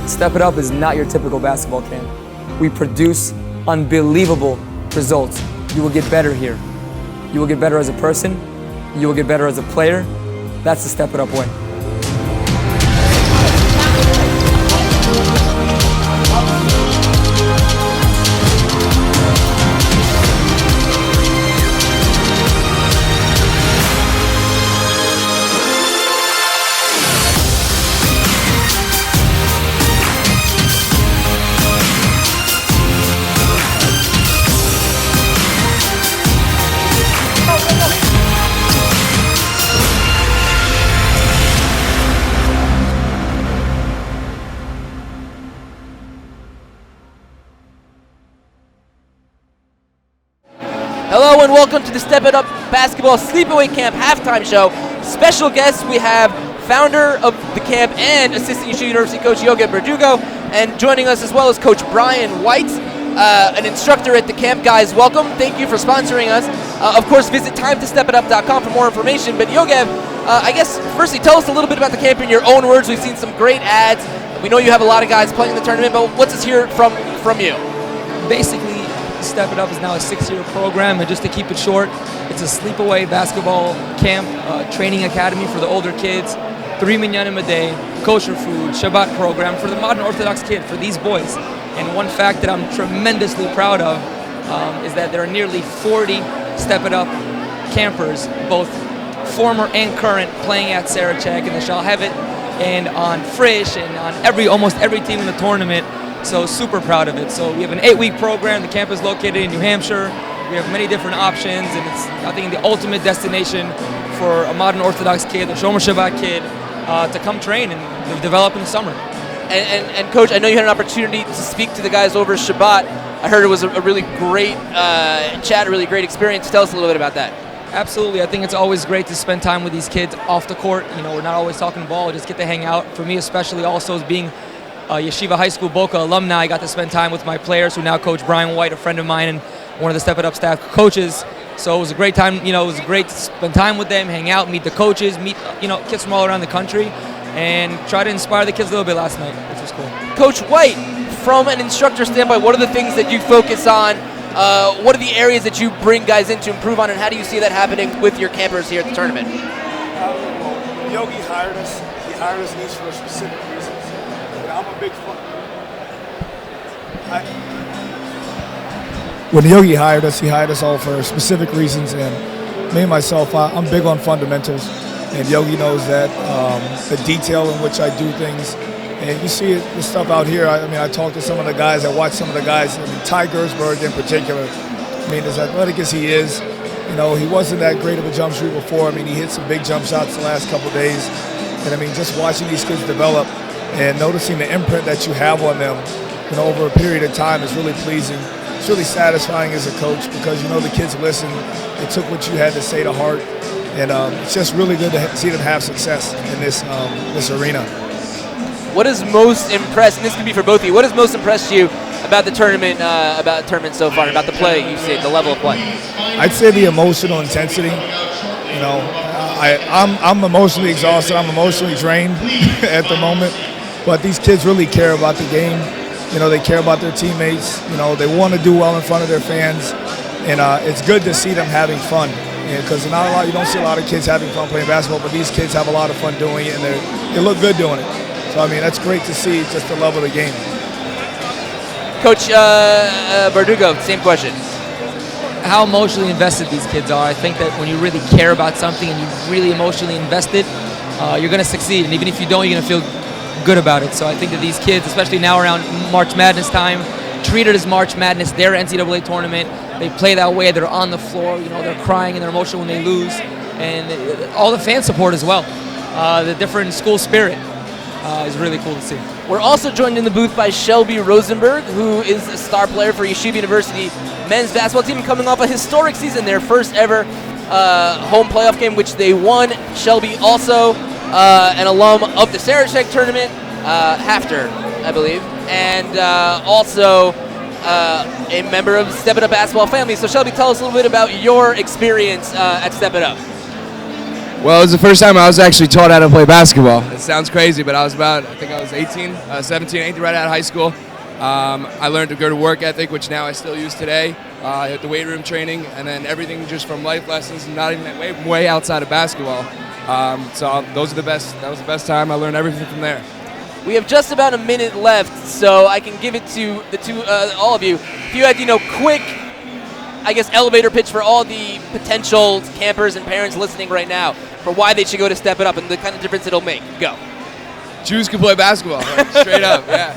Step It Up is not your typical basketball camp. We produce unbelievable results. You will get better here. You will get better as a person. You will get better as a player. That's the Step It Up way. Hello and welcome to the Step It Up Basketball Sleepaway Camp Halftime Show. Special guests, we have founder of the camp and assistant Yeshiva University coach Yogev Verdugo, and joining us as well as Coach Brian White, an instructor at the camp. Guys, welcome. Thank you for sponsoring us. Of course, visit timetostepitup.com for more information. But Yogev, I guess, firstly, tell us a little bit about the camp in your own words. We've seen some great ads. We know you have a lot of guys playing in the tournament, but let's just hear it from you. Basically, Step It Up is now a 6-year program, and just to keep it short, it's a sleepaway basketball camp, training academy for the older kids, 3 minyanim a day, kosher food, Shabbat program for the modern Orthodox kid, for these boys. And one fact that I'm tremendously proud of is that there are nearly 40 Step It Up campers, both former and current, playing at Sarachek and the Shalhevet and on Frisch and on almost every team in the tournament. So super proud of it. So we have an 8-week program. The camp is located in New Hampshire. We have many different options, and it's, I think, the ultimate destination for a modern Orthodox kid, a Shomer Shabbat kid, to come train and develop in the summer. And Coach, I know you had an opportunity to speak to the guys over Shabbat. I heard it was a really great chat, a really great experience. Tell us a little bit about that. Absolutely. I think it's always great to spend time with these kids off the court. You know, we're not always talking ball. We just get to hang out. For me especially, also, as being Yeshiva High School Boca alumni, I got to spend time with my players who now coach Brian White, a friend of mine and one of the Step It Up staff coaches. So it was a great time. You know, it was great to spend time with them, hang out, meet the coaches, meet kids from all around the country, and try to inspire the kids a little bit last night, which was cool. Coach White, from an instructor standpoint, what are the things that you focus on? What are the areas that you bring guys in to improve on, and how do you see that happening with your campers here at the tournament? Yogi hired us. He hired us in these for a specific reason. I'm a big fan. when Yogi hired us, he hired us all for specific reasons. And me and myself, I'm big on fundamentals. And Yogi knows that, the detail in which I do things. And you see the stuff out here. I mean, I talked to some of the guys. I watched some of the guys. I mean, Ty Gersberg in particular. I mean, as athletic as he is, you know, he wasn't that great of a jump shooter before. I mean, he hit some big jump shots the last couple of days. And, I mean, just watching these kids develop and noticing the imprint that you have on them, you know, over a period of time is really pleasing. It's really satisfying as a coach because, you know, the kids listen. They took what you had to say to heart. And it's just really good to see them have success in this arena. What is most impressed, and this could be for both of you, what has most impressed you about the tournament so far, about the play you see, the level of play? I'd say the emotional intensity. You know, I'm emotionally exhausted. I'm emotionally drained at the moment. But these kids really care about the game. You know, they care about their teammates. You know, they want to do well in front of their fans. And it's good to see them having fun. Because you don't see a lot of kids having fun playing basketball, but these kids have a lot of fun doing it, and they look good doing it. So, I mean, that's great to see, just the level of the game. Coach Verdugo, same question. How emotionally invested these kids are. I think that when you really care about something and you're really emotionally invested, you're going to succeed. And even if you don't, you're going to feel good about it. So I think that these kids, especially now around March Madness time, treat it as March Madness, their NCAA tournament. They play that way. They're on the floor. You know, they're crying and they're emotional when they lose. And all the fan support as well. The different school spirit is really cool to see. We're also joined in the booth by Shelby Rosenberg, who is a star player for Yeshiva University men's basketball team, coming off a historic season, their first ever home playoff game, which they won. Shelby also an alum of the Sarachek tournament, Hafter, I believe, and also a member of Step It Up basketball family. So Shelby, tell us a little bit about your experience at Step It Up. Well, it was the first time I was actually taught how to play basketball. It sounds crazy, but I was 17, 18, right out of high school. I learned a good work ethic, which now I still use today, at the weight room training, and then everything just from life lessons, not even way outside of basketball. So those are the best. That was the best time. I learned everything from there. We have just about a minute left, so I can give it to all of you. If you had, quick, I guess, elevator pitch for all the potential campers and parents listening right now for why they should go to Step It Up and the kind of difference it'll make. Go. Jews can play basketball, like, straight up, yeah.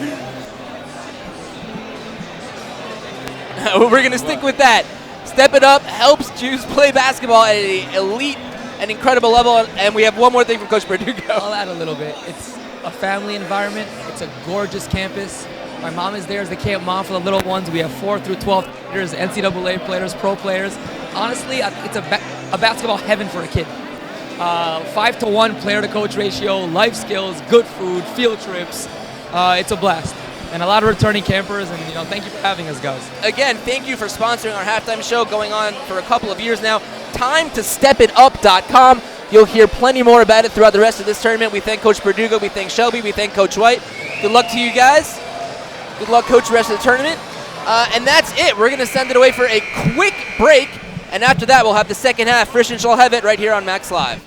We're going to stick with that. Step It Up helps Jews play basketball at an elite and incredible level, and we have one more thing from Coach Verdugo. I'll add a little bit. It's a family environment. It's a gorgeous campus. My mom is there as the camp mom for the little ones. We have 4 through 12 players, NCAA players, pro players. Honestly, it's a basketball heaven for a kid. 5-to-1 player-to-coach ratio, life skills, good food, field trips. It's a blast. And a lot of returning campers, and thank you for having us, guys. Again, thank you for sponsoring our halftime show, going on for a couple of years now. Time to stepitup.com. You'll hear plenty more about it throughout the rest of this tournament. We thank Coach Verdugo, we thank Shelby, we thank Coach White. Good luck to you guys. Good luck, Coach, the rest of the tournament. And that's it. We're going to send it away for a quick break, and after that, we'll have the second half. Frisch and Shalhevet right here on MacsLive.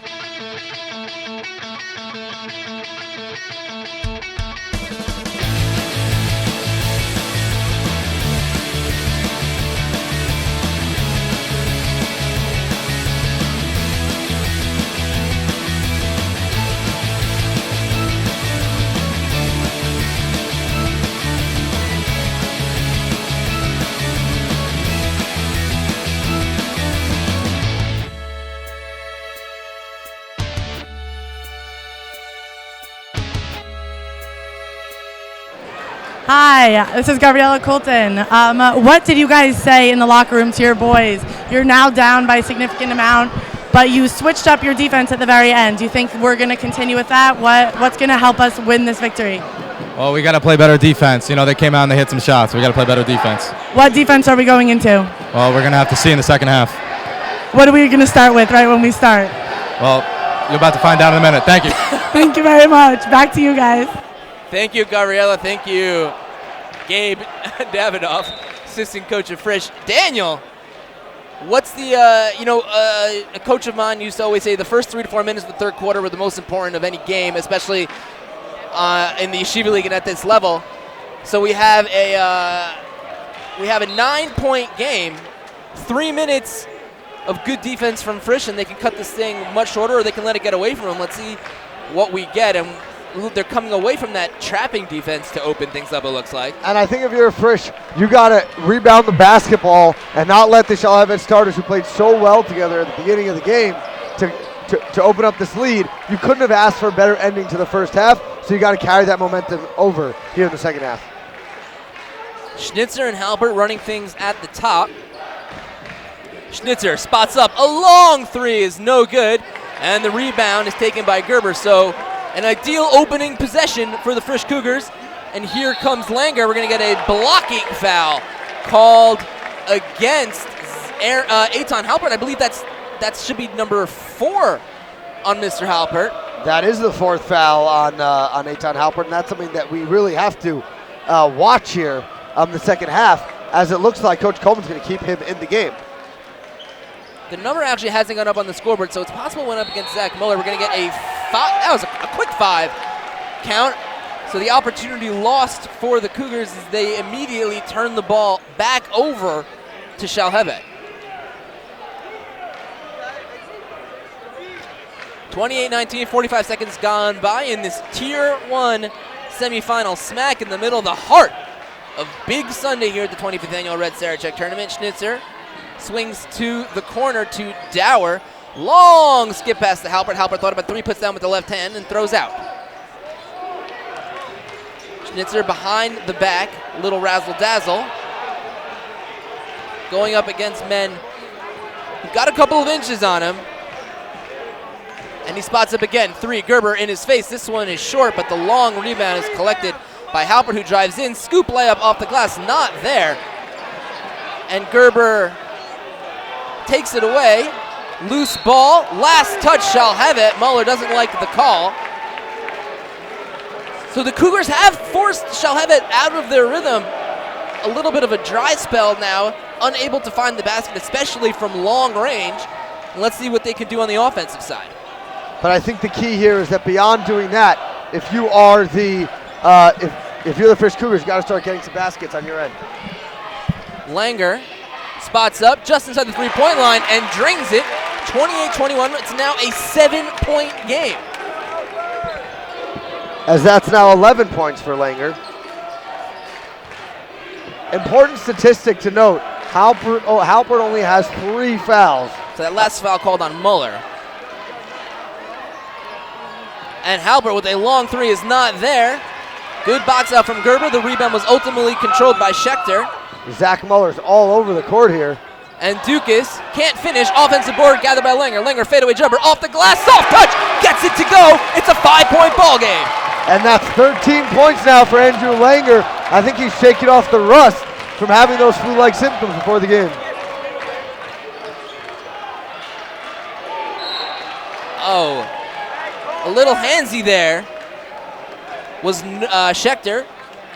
Hi, this is Gabriella Colton. What did you guys say in the locker room to your boys? You're now down by a significant amount, but you switched up your defense at the very end. Do you think we're going to continue with that? What's going to help us win this victory? Well, we got to play better defense. They came out and they hit some shots. We got to play better defense. What defense are we going into? Well, we're going to have to see in the second half. What are we going to start with right when we start? Well, you're about to find out in a minute. Thank you. Thank you very much. Back to you guys. Thank you, Gabriella. Thank you, Gabe Davidoff, assistant coach of Frisch. Daniel, what's the, a coach of mine used to always say the first 3 to 4 minutes of the third quarter were the most important of any game, especially in the Yeshiva League and at this level. So we have we have a 9-point game, 3 minutes of good defense from Frisch, and they can cut this thing much shorter, or they can let it get away from them. Let's see what we get. And they're coming away from that trapping defense to open things up, it looks like. And I think if you're Frisch, you got to rebound the basketball and not let the Shalhevet starters, who played so well together at the beginning of the game, to open up this lead. You couldn't have asked for a better ending to the first half, so you got to carry that momentum over here in the second half. Schnitzer and Halpert running things at the top. Schnitzer spots up. A long three is no good, and the rebound is taken by Gerber. So an ideal opening possession for the Frisch Cougars. And here comes Langer. We're going to get a blocking foul called against Eitan Halpert. I believe that should be number 4 on Mr. Halpert. That is the 4th foul on Eitan Halpert, and that's something that we really have to watch here the second half, as it looks like Coach Coleman's going to keep him in the game. The number actually hasn't gone up on the scoreboard, so it's possible it went up against Zach Muller. We're going to get a 5. That was a quick 5 count. So the opportunity lost for the Cougars as they immediately turn the ball back over to Shalhevet. 28-19, 45 seconds gone by in this Tier 1 semifinal, smack in the middle of the heart of Big Sunday here at the 25th Annual Red Sarachek Tournament. Schnitzer swings to the corner to Dower. Long skip pass to Halpert. Halpert thought about 3, puts down with the left hand and throws out. Schnitzer behind the back, little razzle-dazzle. Going up against men who've got a couple of inches on him. And he spots up again. 3, Gerber in his face. This one is short, but the long rebound is collected by Halpert, who drives in. Scoop layup off the glass, not there. And Gerber takes it away. Loose ball. Last touch, Shalhevet. Muller doesn't like the call. So the Cougars have forced Shalhevet out of their rhythm. A little bit of a dry spell now, unable to find the basket, especially from long range. And let's see what they can do on the offensive side. But I think the key here is that beyond doing that, if you are the if you're the Frisch Cougars, you got to start getting some baskets on your end. Langer spots up just inside the three-point line and drains it. 28-21. It's now a 7-point game. As that's now 11 points for Langer. Important statistic to note, Halpert only has 3 fouls. So that last foul called on Muller. And Halpert with a long 3 is not there. Good box out from Gerber. The rebound was ultimately controlled by Schechter. Zach Muller's all over the court here. And Dukas can't finish. Offensive board gathered by Langer. Langer fadeaway jumper off the glass. Soft touch. Gets it to go. It's a 5-point ball game. And that's 13 points now for Andrew Langer. I think he's shaking off the rust from having those flu-like symptoms before the game. Oh, a little handsy there was Schechter,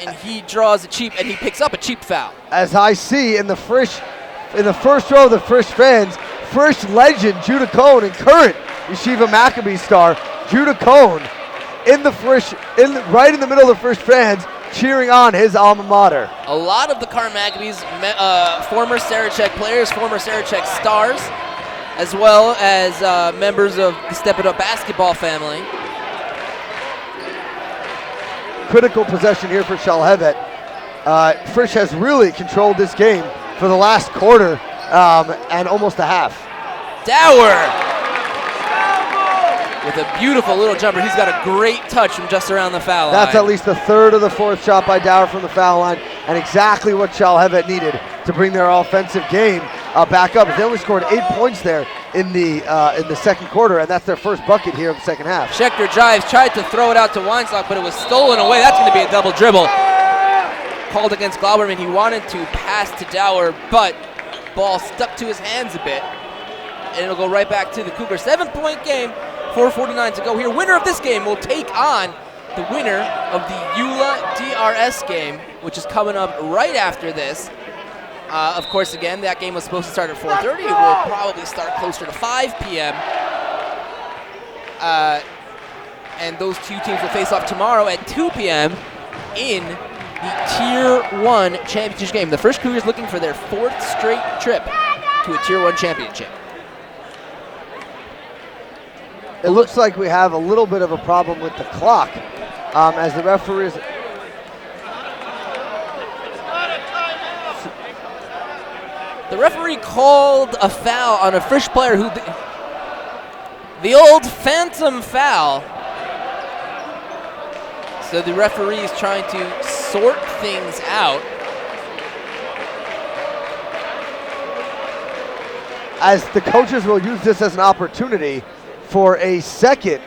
and he draws a cheap, and he picks up a cheap foul. As I see in the first row of the Frisch fans, Frisch legend Judah Cohn and current Yeshiva Maccabee star Judah Cohn in the Frisch, right in the middle of the Frisch fans, cheering on his alma mater. A lot of the Car Maccabees, former Sarachek players, former Sarachek stars, as well as members of the Step It Up basketball family. Critical possession here for Shalhevet. Frisch has really controlled this game for the last quarter and almost a half. Dower with a beautiful little jumper. He's got a great touch from just around the foul line. That's at least the 3rd of the 4th shot by Dower from the foul line, and exactly what Shalhevet needed to bring their offensive game back up. They only scored 8 points there in the second quarter, and that's their first bucket here of the second half. Schechter drives, tried to throw it out to Weinstock, but it was stolen away. That's going to be a double dribble. Called against Glauberman. He wanted to pass to Dower, but ball stuck to his hands a bit, and it'll go right back to the Cougars. 7-point game, 4:49 to go here. Winner of this game will take on the winner of the EULA DRS game, which is coming up right after this. Of course, again, that game was supposed to start at 4:30. It will probably start closer to 5 p.m. And those two teams will face off tomorrow at 2 p.m. in the Tier 1 championship game. The Frisch Cougars looking for their 4th straight trip to a Tier 1 championship. It looks like we have a little bit of a problem with the clock as the referees. The referee called a foul on a Frisch player who, the old phantom foul. So the referee is trying to sort things out. As the coaches will use this as an opportunity for a second,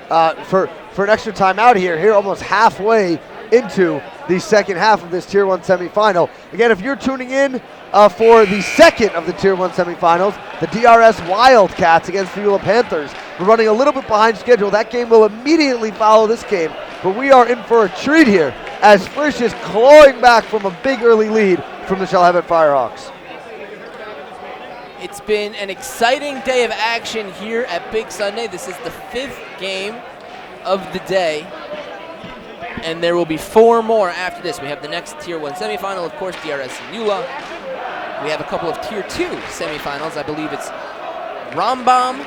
for an extra timeout here almost halfway into the second half of this Tier 1 semifinal. Again, if you're tuning in for the second of the Tier 1 semifinals, the DRS Wildcats against the Eula Panthers. We're running a little bit behind schedule. That game will immediately follow this game, but we are in for a treat here as Frisch is clawing back from a big early lead from the Shalhevet Firehawks. It's been an exciting day of action here at Big Sunday. This is the 5th game of the day, and there will be 4 more after this. We have the next Tier 1 semifinal, of course, DRS and Eula. We have a couple of Tier 2 semifinals. I believe it's Rambam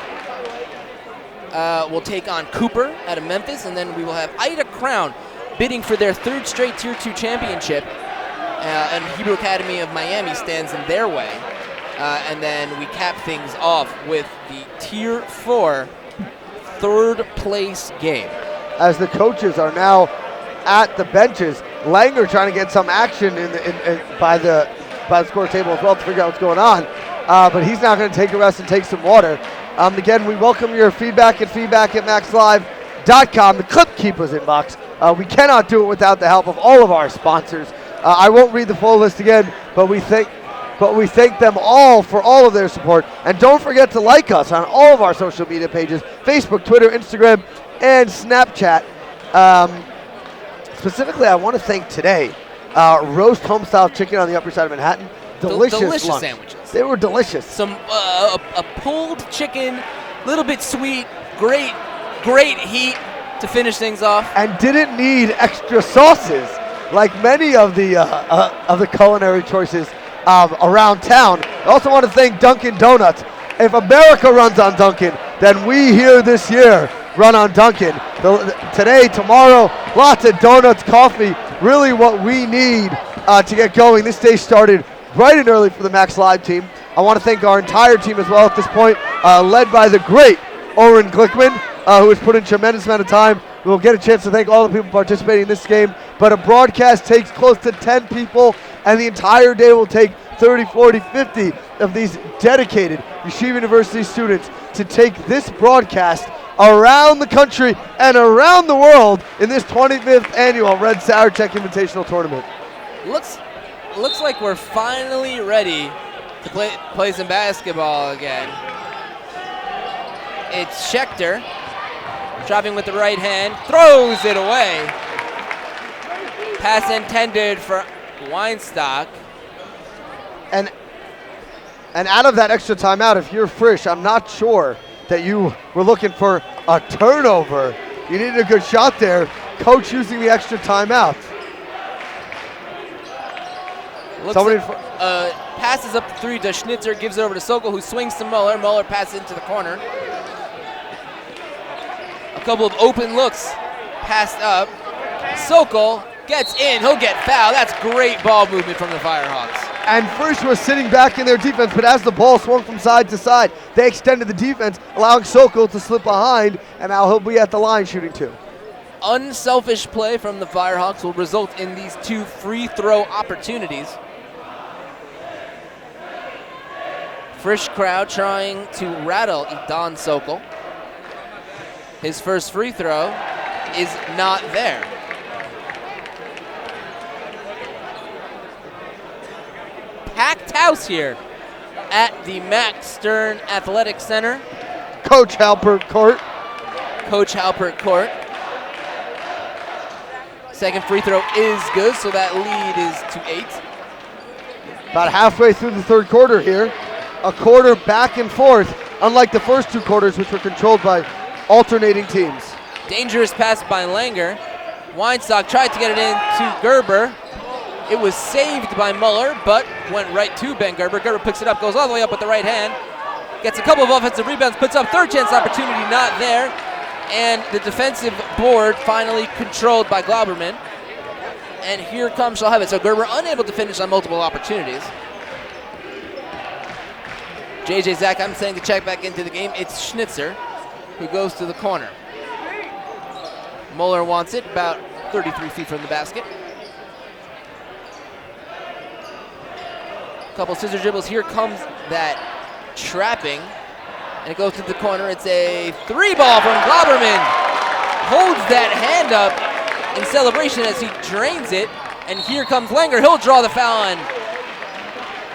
will take on Cooper out of Memphis, and then we will have Ida Crown bidding for their 3rd straight Tier 2 championship, and Hebrew Academy of Miami stands in their way. And then we cap things off with the Tier 4 3rd place game. As the coaches are now at the benches, Langer trying to get some action by the score table as well to figure out what's going on. But he's now going to take a rest and take some water. Again, we welcome your feedback at MacsLive.com, the Clip Keepers inbox. We cannot do it without the help of all of our sponsors. I won't read the full list again, but we thank them all for all of their support. And don't forget to like us on all of our social media pages, Facebook, Twitter, Instagram, and Snapchat. Specifically, I want to thank today, Roast Homestyle Chicken on the Upper Side of Manhattan. Delicious lunch. Sandwiches. They were delicious. Some a pulled chicken, a little bit sweet, great heat to finish things off. And didn't need extra sauces like many of the culinary choices around town. I also want to thank Dunkin' Donuts. If America runs on Dunkin', then we here this year run on Dunkin'. Today, tomorrow, lots of donuts, coffee, really what we need to get going. This day started bright and early for the MacsLive team. I want to thank our entire team as well at this point, led by the great Oren Glickman, who has put in a tremendous amount of time. We'll get a chance to thank all the people participating in this game, but a broadcast takes close to 10 people, and the entire day will take 30, 40, 50 of these dedicated Yeshiva University students to take this broadcast around the country and around the world in this 25th annual Red Sarachek Invitational Tournament. Looks like we're finally ready to play some basketball again. It's Schechter driving with the right hand, throws it away. Pass intended for Weinstock. And out of that extra timeout, if you're Frisch, I'm not sure that you were looking for a turnover. You needed a good shot there. Coach using the extra timeout. Passes up the 3 to Schnitzer, gives it over to Sokol, who swings to Muller. Muller passes into the corner. A couple of open looks passed up. Sokol gets in, he'll get fouled. That's great ball movement from the Firehawks. And Frisch was sitting back in their defense, but as the ball swung from side to side, they extended the defense, allowing Sokol to slip behind, and now he'll be at the line shooting 2. Unselfish play from the Firehawks will result in these 2 free throw opportunities. Frisch crowd trying to rattle Idan Sokol. His first free throw is not there. Packed house here at the Max Stern Athletic Center. Coach Halpert Court. Second free throw is good, so that lead is to 8. About halfway through the third quarter here. A quarter back and forth, unlike the first 2 quarters, which were controlled by alternating teams. Dangerous pass by Langer. Weinstock tried to get it in to Gerber. It was saved by Muller, but went right to Ben Gerber. Gerber picks it up, goes all the way up with the right hand. Gets a couple of offensive rebounds, puts up third chance opportunity, not there. And the defensive board finally controlled by Glauberman. And here comes Shalhevet. So Gerber unable to finish on multiple opportunities. JJ Zach, I'm saying to check back into the game. It's Schnitzer who goes to the corner. Muller wants it about 33 feet from the basket. Couple scissor dribbles. Here comes that trapping. And it goes to the corner. It's a 3-ball from Glauberman. Holds that hand up in celebration as he drains it. And here comes Langer. He'll draw the foul and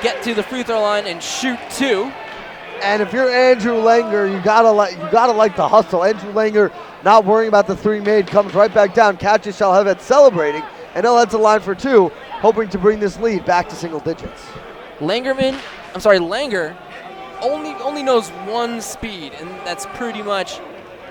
get to the free throw line and shoot 2. And if you're Andrew Langer, you gotta like the hustle. Andrew Langer, not worrying about the 3 made, comes right back down, catches Shalhevet celebrating, and he'll head to the line for 2, hoping to bring this lead back to single digits. Langer only knows one speed, and that's pretty much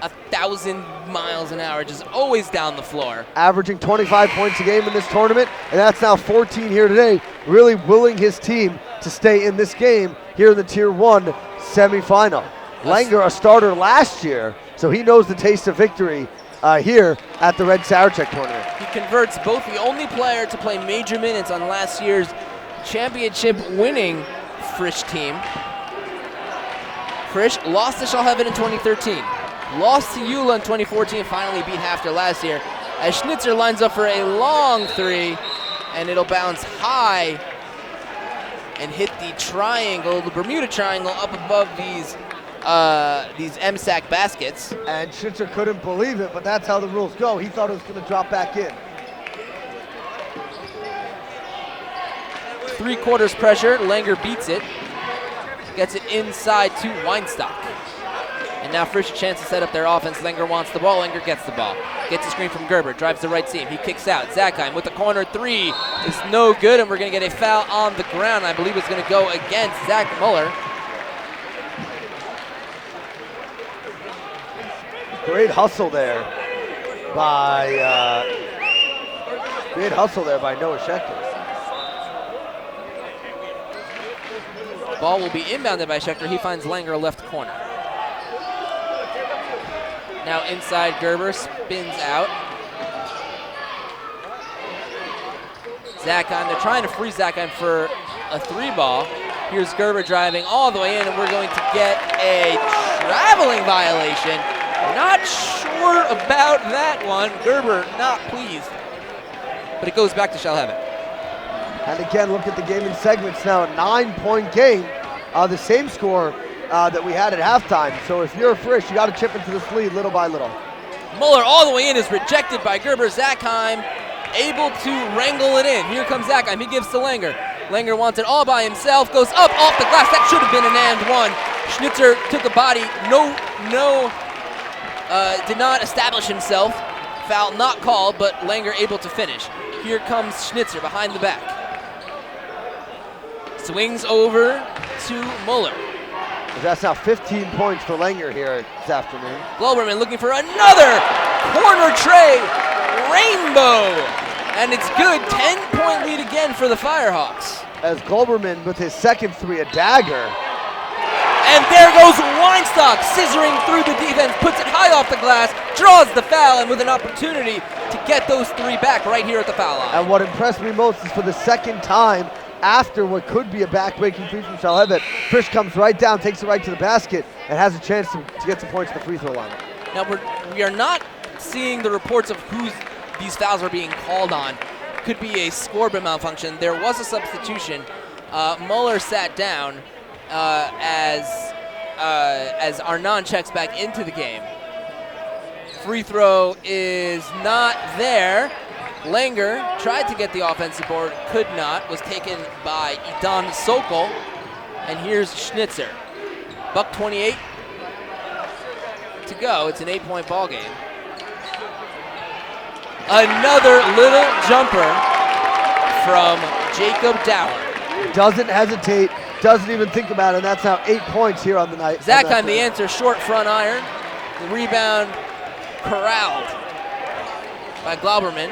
1,000 miles an hour, just always down the floor. Averaging 25 points a game in this tournament, and that's now 14 here today, really willing his team to stay in this game here in the Tier 1 semifinal. Langer, a starter last year, so he knows the taste of victory here at the Red Sarachek tournament. He converts both, the only player to play major minutes on last year's championship-winning Frisch team. Frisch lost to Shalhevet in 2013, lost to Eula in 2014, finally beat Hafter last year, as Schnitzer lines up for a long 3, and it'll bounce high and hit the triangle, the Bermuda Triangle, up above these MSAC baskets. And Schnitzer couldn't believe it, but that's how the rules go. He thought it was going to drop back in. 3/4 pressure, Langer beats it. Gets it inside to Weinstock. And now Frisch a chance to set up their offense. Langer wants the ball, Langer gets the ball. Gets a screen from Gerber, drives the right seam. He kicks out. Zakheim with the corner 3 is no good, and we're going to get a foul on the ground. I believe it's going to go against Zach Muller. Great hustle there by Noah Schechter. Ball will be inbounded by Schechter. He finds Langer left corner. Now inside, Gerber spins out. Zakheim, they're trying to free Zakheim for a 3-ball. Here's Gerber driving all the way in, and we're going to get a traveling violation. Not sure about that one. Gerber not pleased. But it goes back to Shalhevet. And again, look at the game in segments now, a 9-point game. The same score that we had at halftime. So if you're Frisch, you got to chip into this lead little by little. Muller all the way in is rejected by Gerber. Zakheim able to wrangle it in. Here comes Zakheim. He gives to Langer. Langer wants it all by himself. Goes up off the glass. That should have been an and one. Schnitzer took a body. Did not establish himself. Foul not called, but Langer able to finish. Here comes Schnitzer behind the back. Swings over to Muller. That's now 15 points for Langer here this afternoon. Glauberman looking for another corner tray rainbow. And it's good, 10-point lead again for the Firehawks. As Glauberman with his second 3, a dagger. And there goes Weinstock, scissoring through the defense, puts it high off the glass, draws the foul, and with an opportunity to get those 3 back right here at the foul line. And what impressed me most is for the second time after what could be a back-breaking free from Shalhevet, Frisch comes right down, takes it right to the basket, and has a chance to get some points at the free throw line. Now we are not seeing the reports of who these fouls are being called on. Could be a scoreboard malfunction. There was a substitution. Muller sat down as Arnon checks back into the game. Free throw is not there. Langer tried to get the offensive board, could not, was taken by Idan Sokol. And here's Schnitzer. $1:28 to go. It's an 8-point ball game. Another little jumper from Jacob Dower. Doesn't hesitate, doesn't even think about it, and that's now 8 points here on the night. Zakheim the answer, short front iron. The rebound corralled by Glauberman.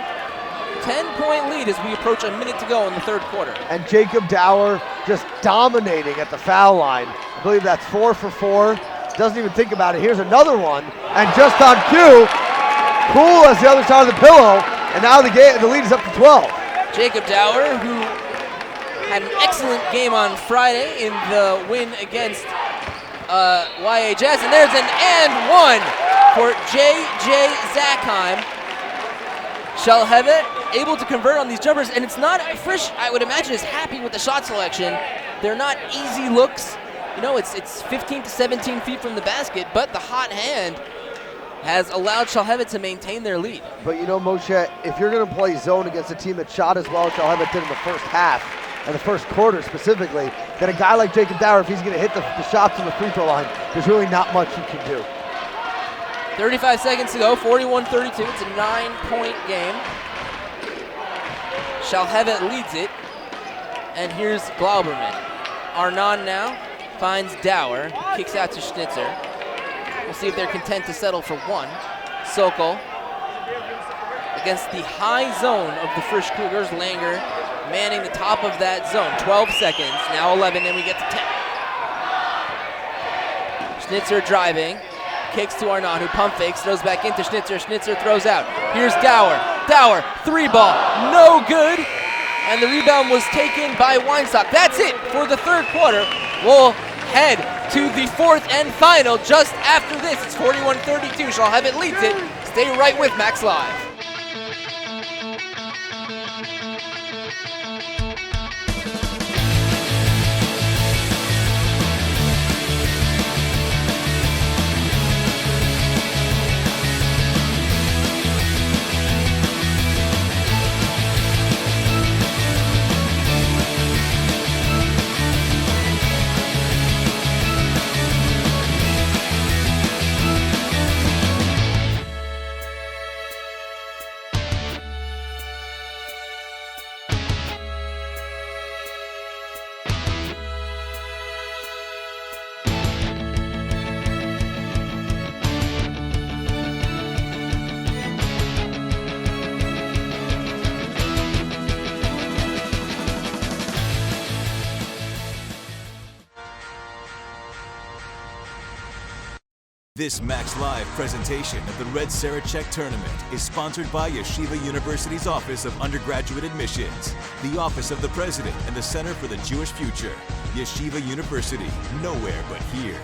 10-point lead as we approach a minute to go in the third quarter. And Jacob Dower just dominating at the foul line. I believe that's 4 for 4. Doesn't even think about it. Here's another one. And just on cue, Poole as the other side of the pillow. And now the lead is up to 12. Jacob Dower, who had an excellent game on Friday in the win against YHS. And there's an and one for J.J. Zackheim. Shalhevet able to convert on these jumpers, and it's not, Frisch, I would imagine, is happy with the shot selection. They're not easy looks. You know, it's 15 to 17 feet from the basket, but the hot hand has allowed Shalhevet to maintain their lead. But you know, Moshe, if you're going to play zone against a team that shot as well as Shalhevet did in the first half, and the first quarter specifically, then a guy like Jacob Dower, if he's going to hit the shots on the free throw line, there's really not much you can do. 35 seconds to go, 41-32. It's a 9-point game. Shalhevet leads it. And here's Glauberman. Arnon now finds Dower, kicks out to Schnitzer. We'll see if they're content to settle for one. Sokol against the high zone of the Frisch Cougars. Langer manning the top of that zone. 12 seconds, now 11, then we get to 10. Schnitzer driving. Kicks to Arnon, who pump fakes, throws back into Schnitzer. Schnitzer throws out. Here's Dower. Dower, 3-ball, no good. And the rebound was taken by Weinstock. That's it for the third quarter. We'll head to the fourth and final just after this. It's 41-32. Shalhevet leads it. Stay right with MacsLive. This MacsLive presentation of the Red Sarachek Tournament is sponsored by Yeshiva University's Office of Undergraduate Admissions, the Office of the President and the Center for the Jewish Future. Yeshiva University, nowhere but here.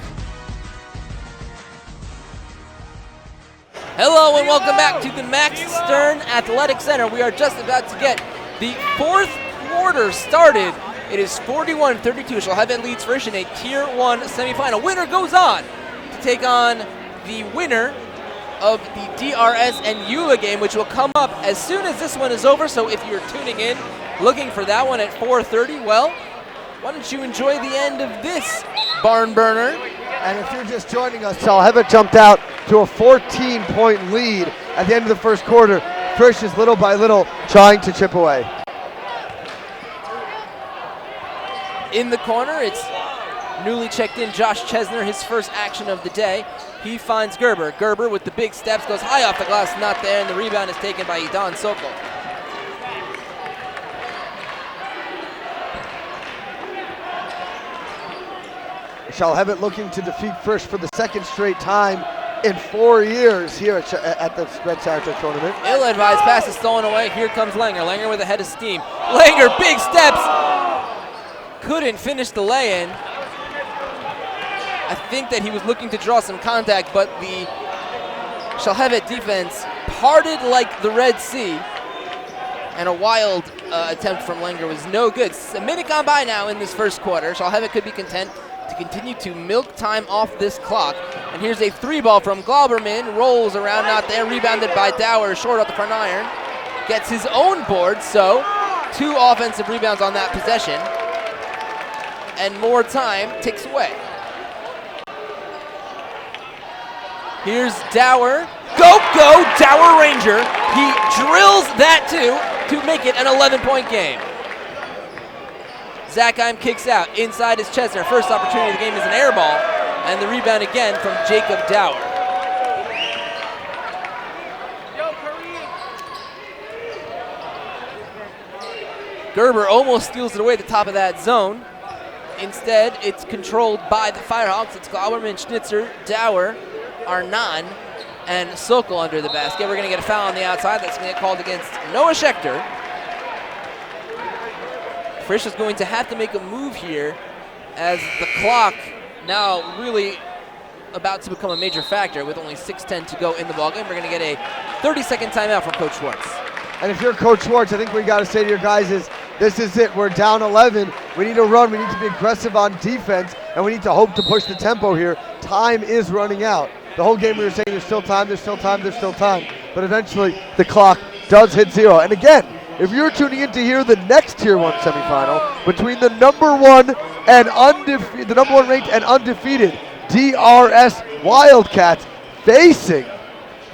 Hello and welcome back to the Max Stern Athletic Center. We are just about to get the fourth quarter started. It is 41-32. Shalhevet leads Frisch in a Tier 1 semifinal. Winner goes on to take on the winner of the DRS and EULA game, which will come up as soon as this one is over. So if you're tuning in, looking for that one at 4:30, well, why don't you enjoy the end of this barn burner? And if you're just joining us, Shalhevet jumped out to a 14-point lead at the end of the first quarter. Frisch is little by little trying to chip away. In the corner, it's newly checked in Josh Chesner, his first action of the day. He finds Gerber. Gerber with the big steps, goes high off the glass, not there, and the rebound is taken by Idan Sokol. Shalhevet looking to defeat Frisch for the second straight time in 4 years here at the Red Sarachek Tournament. Ill-advised pass is stolen away. Here comes Langer. Langer with a head of steam. Langer, big steps. Couldn't finish the lay-in. I think that he was looking to draw some contact, but the Shalhevet defense parted like the Red Sea, and a wild attempt from Langer was no good. A minute gone by now in this first quarter. Shalhevet could be content to continue to milk time off this clock. And here's a 3-ball from Glauberman. Rolls around, not there. Rebounded by Dower, short off the front iron. Gets his own board, so 2 offensive rebounds on that possession. And more time ticks away. Here's Dower. Go, go, Dower Ranger. He drills that too to make it an 11-point game. Zackheim kicks out. Inside is Chesner. First opportunity of the game is an air ball. And the rebound again from Jacob Dower. Gerber almost steals it away at the top of that zone. Instead, it's controlled by the Firehawks. It's Glauberman, Schnitzer, Dower, Arnan, and Sokol under the basket. We're going to get a foul on the outside. That's going to get called against Noah Schechter. Frisch is going to have to make a move here as the clock now really about to become a major factor with only 6:10 to go in the ballgame. We're going to get a 30-second timeout from Coach Schwartz. And if you're Coach Schwartz, I think what you got to say to your guys is, this is it. We're down 11. We need to run. We need to be aggressive on defense, and we need to hope to push the tempo here. Time is running out. The whole game we were saying there's still time, there's still time, there's still time. But eventually the clock does hit 0. And again, if you're tuning in to hear the next Tier 1 semifinal between the number 1 ranked and undefeated DRS Wildcats facing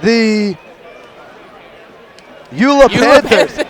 the Eula Panthers.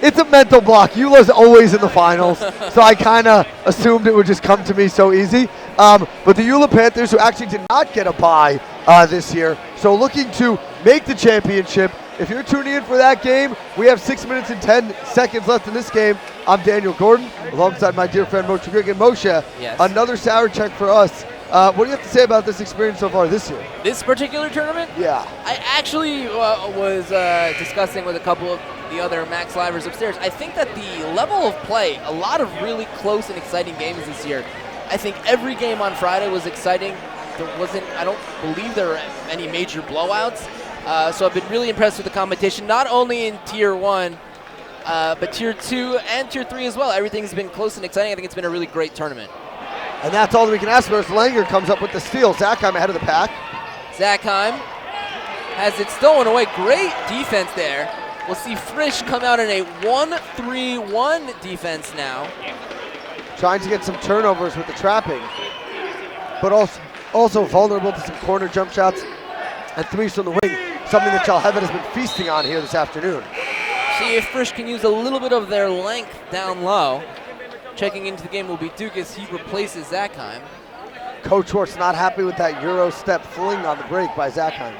It's a mental block. Eula's always in the finals, so I kind of assumed it would just come to me so easy. But the Eula Panthers, who actually did not get a bye this year, so looking to make the championship. If you're tuning in for that game, we have 6 minutes and 10 seconds left in this game. I'm Daniel Gordon, alongside my dear friend Moshe Grigg. And Moshe, another sour check for us. What do you have to say about this experience so far this year? This particular tournament? Yeah. I actually was discussing with a couple of the other MacsLivers upstairs. I think that the level of play, a lot of really close and exciting games this year. I think every game on Friday was exciting. I don't believe there were any major blowouts. So I've been really impressed with the competition, not only in Tier 1, but Tier 2 and Tier 3 as well. Everything's been close and exciting. I think it's been a really great tournament. And that's all that we can ask for as Langer comes up with the steal. Zachheim ahead of the pack. Zachheim has it stolen away. Great defense there. We'll see Frisch come out in a 1-3-1 defense now. Trying to get some turnovers with the trapping, but also vulnerable to some corner jump shots and threes from the wing, something that Shalhevet has been feasting on here this afternoon. See if Frisch can use a little bit of their length down low. Checking into the game will be Dukas. He replaces Zachheim. Coach Schwartz not happy with that Euro step fling on the break by Zachheim.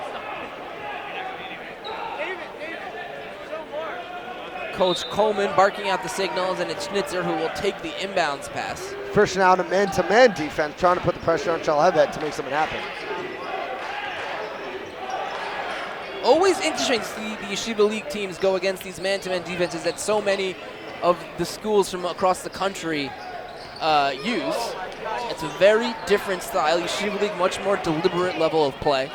Coach Coleman barking out the signals, and it's Schnitzer who will take the inbounds pass. First now in a man-to-man defense, trying to put the pressure on Shalhevet to make something happen. Always interesting to see the Yeshiva League teams go against these man-to-man defenses that so many of the schools from across the country use. It's a very different style. Yeshiva League, much more deliberate level of play.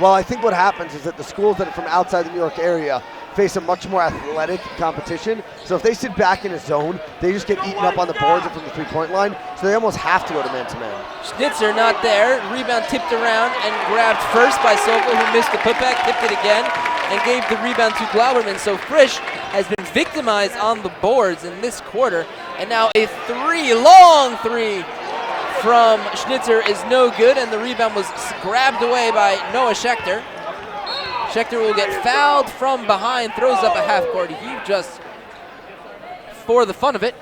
Well, I think what happens is that the schools that are from outside the New York area face a much more athletic competition. So if they sit back in a zone, they just get eaten up on the boards or from the three-point line. So they almost have to go to man-to-man. Schnitzer not there. Rebound tipped around and grabbed first by Sokol, who missed the putback, tipped it again, and gave the rebound to Glauberman. So Frisch has been victimized on the boards in this quarter. And now a long three from Schnitzer is no good, and the rebound was grabbed away by Noah Schechter. Schechter will get fouled from behind, throws up a half-court heave just for the fun of it.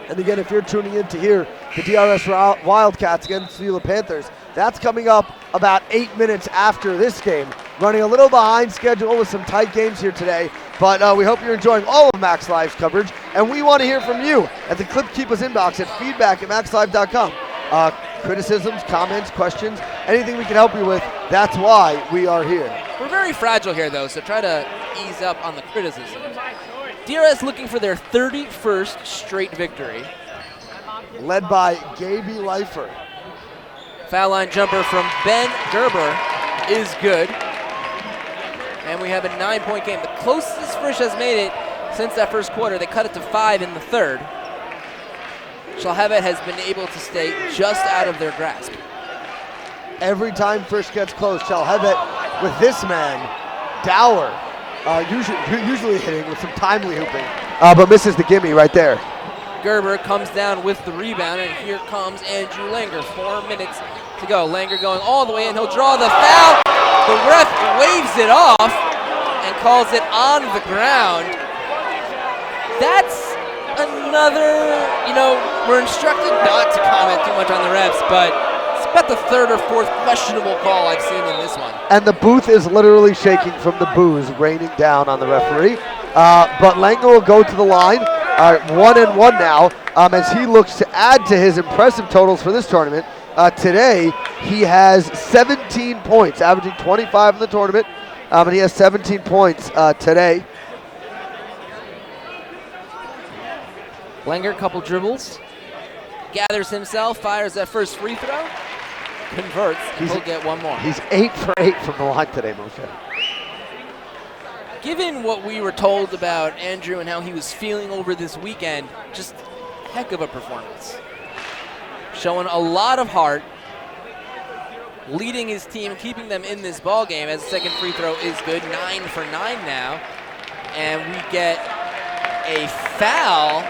And again, if you're tuning in to hear the DRS Wildcats against the Eula Panthers, that's coming up about 8 minutes after this game. Running a little behind schedule with some tight games here today, but we hope you're enjoying all of MacsLive's coverage, and we want to hear from you at the Clip Keepers inbox at feedback@MacsLive.com. Criticisms, comments, questions, anything we can help you with, that's why we are here. We're very fragile here, though, so try to ease up on the criticism. DRS looking for their 31st straight victory. Led by Gaby Leifer. Foul line jumper from Ben Gerber is good. And we have a 9-point game. The closest Frisch has made it since that first quarter. They cut it to 5 in the third. Shalhevet has been able to stay just out of their grasp. Every time Frisch gets close, Shalhevet with this man, Dower, usually hitting with some timely hooping, but misses the gimme right there. Gerber comes down with the rebound, and here comes Andrew Langer. 4 minutes to go. Langer going all the way in. He'll draw the foul. The ref waves it off and calls it on the ground. That's another, we're instructed not to comment too much on the refs, but it's about the third or fourth questionable call I've seen in this one. And the booth is literally shaking from the boos raining down on the referee. But Langer will go to the line, 1-1 now, as he looks to add to his impressive totals for this tournament. Today, he has 17 points, averaging 25 in the tournament, and he has 17 points today. Langer, couple dribbles, gathers himself, fires that first free throw, converts, he'll get one more. He's 8 for 8 from the line today, Moshe. Given what we were told about Andrew and how he was feeling over this weekend, just heck of a performance. Showing a lot of heart, leading his team, keeping them in this ball game as the second free throw is good, 9 for 9 now. And we get a foul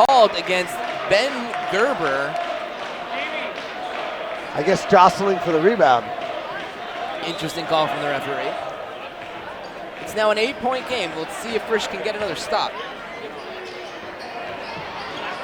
called against Ben Gerber. I guess jostling for the rebound. Interesting call from the referee. It's now an 8-point game. Let's see if Frisch can get another stop.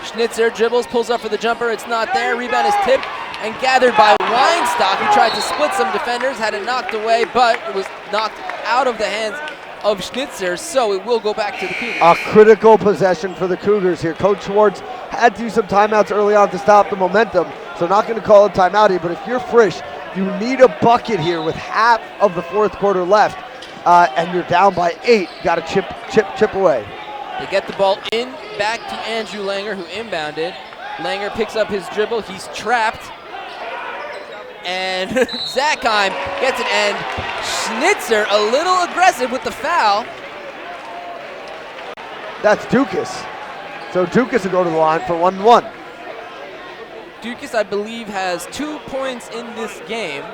Schnitzer dribbles, pulls up for the jumper. It's not there. Rebound is tipped and gathered by Weinstock, who tried to split some defenders, had it knocked away, but it was knocked out of the hands of Schnitzer, so it will go back to the Cougars. A critical possession for the Cougars here. Coach Schwartz had to use some timeouts early on to stop the momentum, so not going to call a timeout here, but if you're Frisch, you need a bucket here with half of the fourth quarter left, and you're down by 8. Got to chip away. They get the ball in, back to Andrew Langer, who inbounded. Langer picks up his dribble. He's trapped. And Zackheim gets it, and Schnitzer a little aggressive with the foul. That's Dukas. So Dukas will go to the line for 1-1. Dukas, I believe, has 2 points in this game,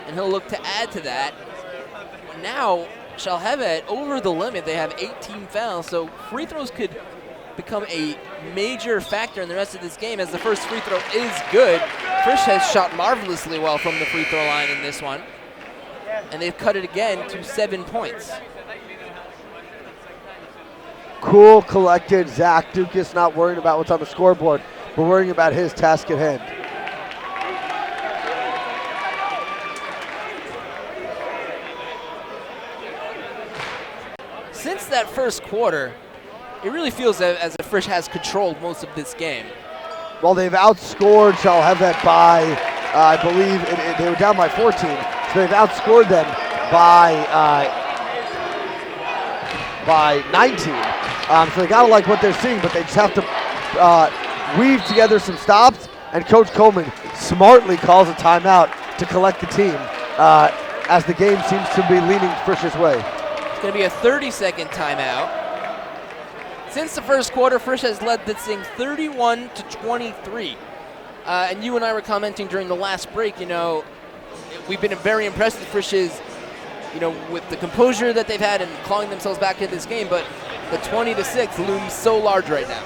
and he'll look to add to that. Now, Shalhevet over the limit. They have 18 fouls, so free throws could become a major factor in the rest of this game, as the first free throw is good. Frisch has shot marvelously well from the free throw line in this one, and they've cut it again to 7 points. Cool, collected Zach Dukas, not worrying about what's on the scoreboard, but worrying about his task at hand. Since that first quarter, it really feels as if Frisch has controlled most of this game. Well, they've outscored Shalhevet by, I believe, they were down by 14, so they've outscored them by 19. So they gotta like what they're seeing, but they just have to weave together some stops, and Coach Coleman smartly calls a timeout to collect the team as the game seems to be leaning Frisch's way. It's going to be a 30-second timeout. Since the first quarter, Frisch has led this thing 31-23. And you and I were commenting during the last break, we've been very impressed with Frisch's, with the composure that they've had and clawing themselves back into this game, but the 20-6 looms so large right now.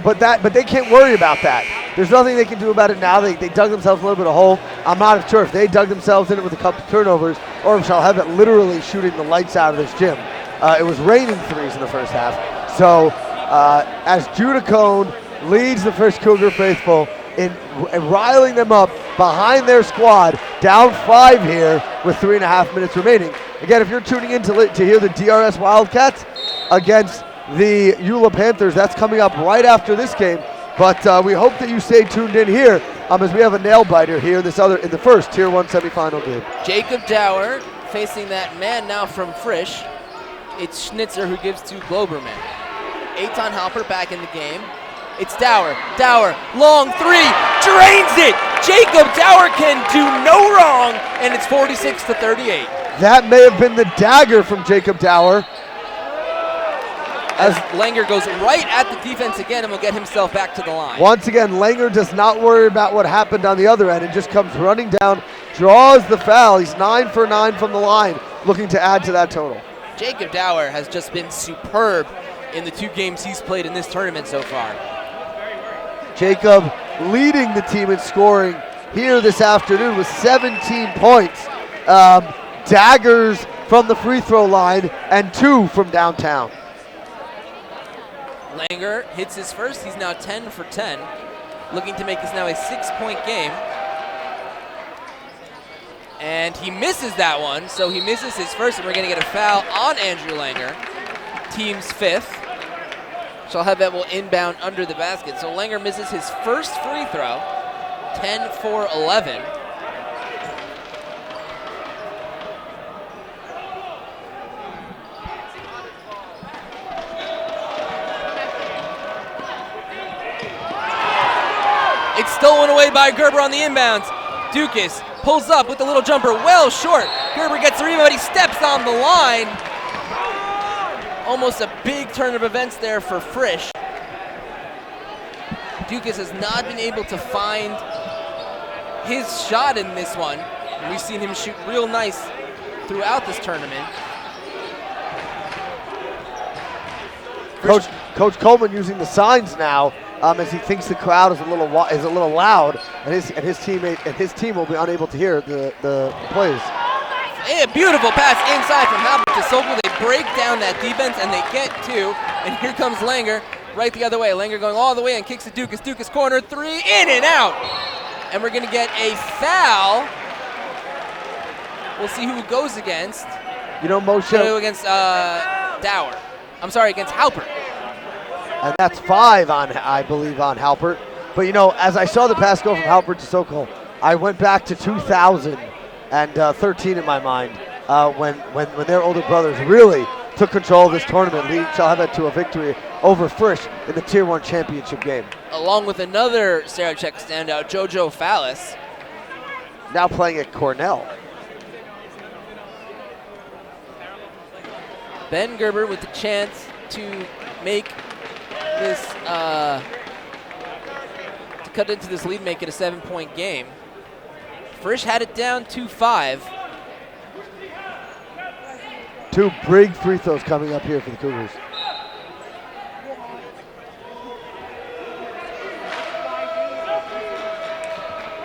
But they can't worry about that. There's nothing they can do about it now. They dug themselves a little bit of a hole. I'm not sure if they dug themselves in it with a couple turnovers or if Shalhevet literally shooting the lights out of this gym. It was raining threes in the first half. So as Judah Cone leads the Frisch Cougar faithful in riling them up behind their squad, down 5 here with 3.5 minutes remaining. Again, if you're tuning in to hear the DRS Wildcats against the Eula Panthers, that's coming up right after this game. But we hope that you stay tuned in here as we have a nail biter here in the first Tier 1 semifinal game. Jacob Dower facing that man now from Frisch. It's Schnitzer who gives to Globerman. Eitan Halpert back in the game. It's Dower. Dower, long three, drains it! Jacob Dower can do no wrong, and it's 46-38. That may have been the dagger from Jacob Dower. As Langer goes right at the defense again and will get himself back to the line. Once again, Langer does not worry about what happened on the other end and just comes running down, draws the foul. He's 9 for 9 from the line, looking to add to that total. Jacob Dower has just been superb in the 2 games he's played in this tournament so far. Jacob leading the team in scoring here this afternoon with 17 points. Daggers from the free throw line and 2 from downtown. Langer hits his first. He's now 10 for 10, looking to make this now a 6-point game. And he misses that one, so he misses his first, and we're going to get a foul on Andrew Langer, team's 5th. Shalhevet will inbound under the basket. So Langer misses his first free throw, 10-for-11. It's stolen away by Gerber on the inbounds. Dukas pulls up with the little jumper, well short. Gerber gets the rebound, but he steps on the line. Almost a big turn of events there for Frisch. Dukas has not been able to find his shot in this one. We've seen him shoot real nice throughout this tournament. Coach Coleman using the signs now as he thinks the crowd is a little loud, and his team will be unable to hear the plays. A beautiful pass inside from Halbert to Sokol. They break down that defense and they get 2. And here comes Langer right the other way. Langer going all the way and kicks to Dukas. Dukas corner 3, in and out. And we're going to get a foul. We'll see who it goes against. You know, Moshe. Against Dower. I'm sorry, against Halpert. And that's 5 on, I believe, on Halpert. But you know, as I saw the pass go from Halpert to Sokol, I went back to 2013 in my mind when their older brothers really took control of this tournament, leading Shalhevet to a victory over Frisch in the Tier 1 championship game. Along with another Sarachek standout, Jojo Fallis. Now playing at Cornell. Ben Gerber with the chance to make this, to cut into this lead, make it a 7-point game. Frisch had it down 2-5. 2 big free throws coming up here for the Cougars.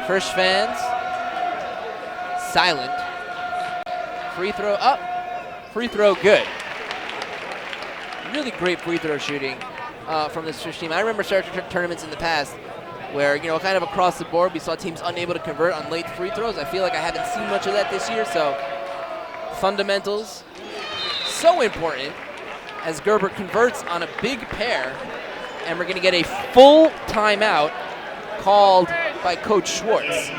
Frisch fans, silent. Free throw up, free throw good. Really great free throw shooting from this Frisch team. I remember tournaments in the past where, you know, kind of across the board, we saw teams unable to convert on late free throws. I feel like I haven't seen much of that this year, so fundamentals, so important as Gerber converts on a big pair, and we're going to get a full timeout called by Coach Schwartz.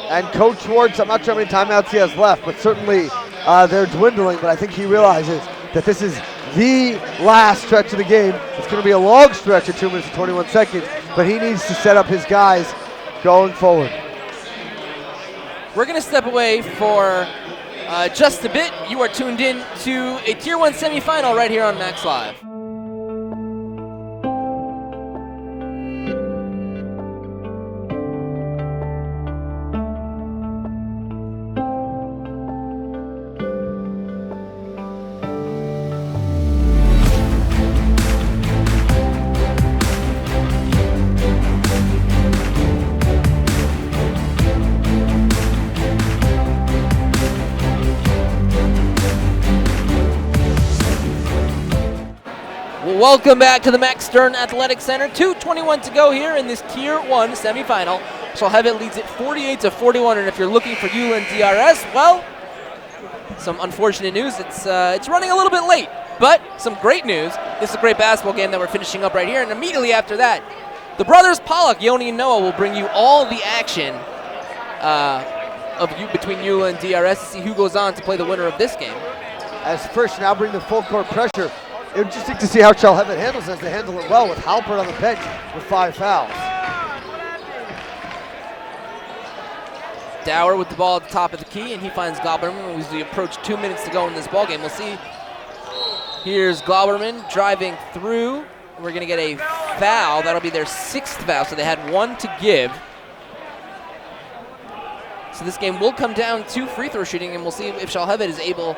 And Coach Schwartz, I'm not sure how many timeouts he has left, but certainly they're dwindling, but I think he realizes that this is the last stretch of the game. It's going to be a long stretch of 2 minutes and 21 seconds, but he needs to set up his guys going forward. We're going to step away for just a bit. You are tuned in to a Tier 1 semifinal right here on MacsLive. Welcome back to the Max Stern Athletic Center. 2:21 to go here in this Tier 1 semifinal. Shalhevet leads it 48-41, and if you're looking for ULIN DRS, well, some unfortunate news. It's running a little bit late, but some great news. This is a great basketball game that we're finishing up right here, and immediately after that, the brothers Pollock, Yoni and Noah, will bring you all the action between ULIN and DRS to see who goes on to play the winner of this game. As Frisch now bring the full court pressure. Interesting to see how Shalhevet handles as they handle it well with Halpert on the bench with 5 fouls. Dower with the ball at the top of the key, and he finds Glauberman as we approach 2 minutes to go in this ball game. We'll see. Here's Glauberman driving through. We're going to get a foul. That'll be their 6th foul, so they had 1 to give. So this game will come down to free throw shooting, and we'll see if Shalhevet is able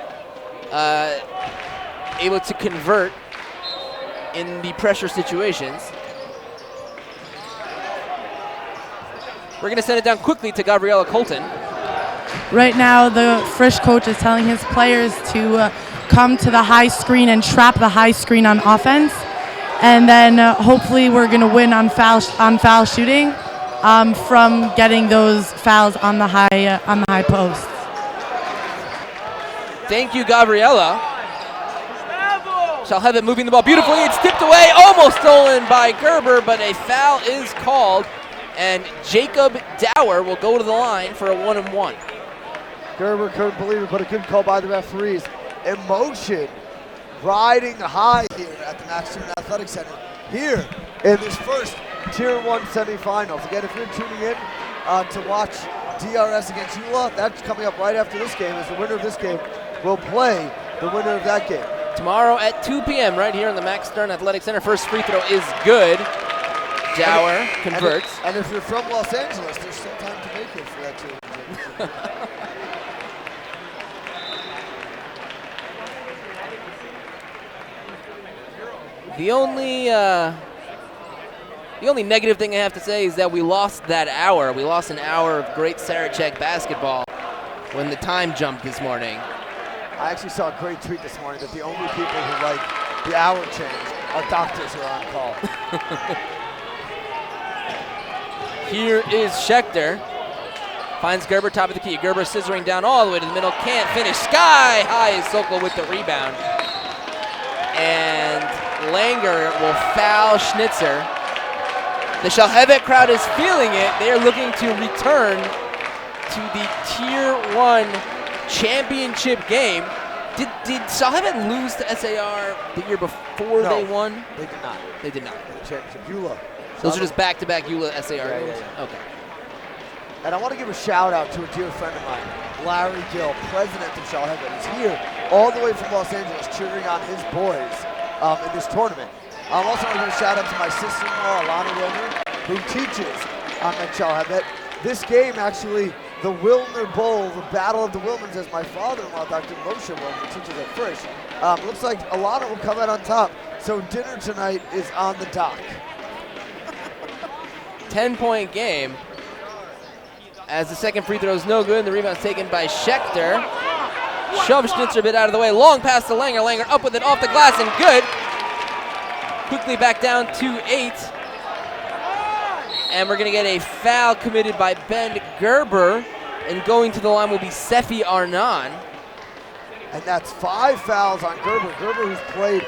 to convert in the pressure situations. We're going to send it down quickly to Gabriella Colton. Right now, the Frisch coach is telling his players to come to the high screen and trap the high screen on offense. And then hopefully we're going to win on foul shooting. from getting those fouls on the high posts. Thank you, Gabriella. Shalhevet moving the ball beautifully. It's tipped away, almost stolen by Gerber, but a foul is called, and Jacob Dower will go to the line for a 1-and-1. Gerber couldn't believe it, but a good call by the referees. Emotion riding high here at the Max Student Athletic Center. Here in this first Tier 1 semifinals. Again, if you're tuning in to watch DRS against EULA, that's coming up right after this game, as the winner of this game will play the winner of that game. Tomorrow at 2 p.m. right here in the Max Stern Athletic Center. First free throw is good. Dower converts. And if you're from Los Angeles, there's still time to make it for that Tier 1 championship. The only negative thing I have to say is that we lost that hour. We lost an hour of great Sarachek basketball when the time jumped this morning. I actually saw a great tweet this morning that the only people who like the hour change are doctors who are on call. Here is Schechter. Finds Gerber top of the key. Gerber scissoring down all the way to the middle. Can't finish. Sky high is Sokol with the rebound. And Langer will foul Schnitzer. The Shalhevet crowd is feeling it. They are looking to return to the Tier 1 championship game. Did Shalhevet lose to SAR the year before they won? They did not. They did not. The championship, EULA. Those are just back-to-back EULA SAR games? Yeah. Okay. And I want to give a shout out to a dear friend of mine, Larry Gill, president of Shalhevet. He's here all the way from Los Angeles cheering on his boys in this tournament. I also want to give a shout out to my sister-in-law, Alana Romer, who teaches at Shalhevet. This game, actually, the Wilmer Bowl, the Battle of the Wilmans, as my father-in-law, Dr. Moshe Wilmer, teaches at Frisch. Looks like Alana will come out on top. So dinner tonight is on the dock. 10-point game. As the second free throw is no good, the rebound is taken by Schechter. Shove Schnitzer a bit out of the way. Long pass to Langer. Langer up with it off the glass and good. Quickly back down to 8. And we're going to get a foul committed by Ben Gerber. And going to the line will be Sefi Arnan. And that's 5 fouls on Gerber. Gerber, who's played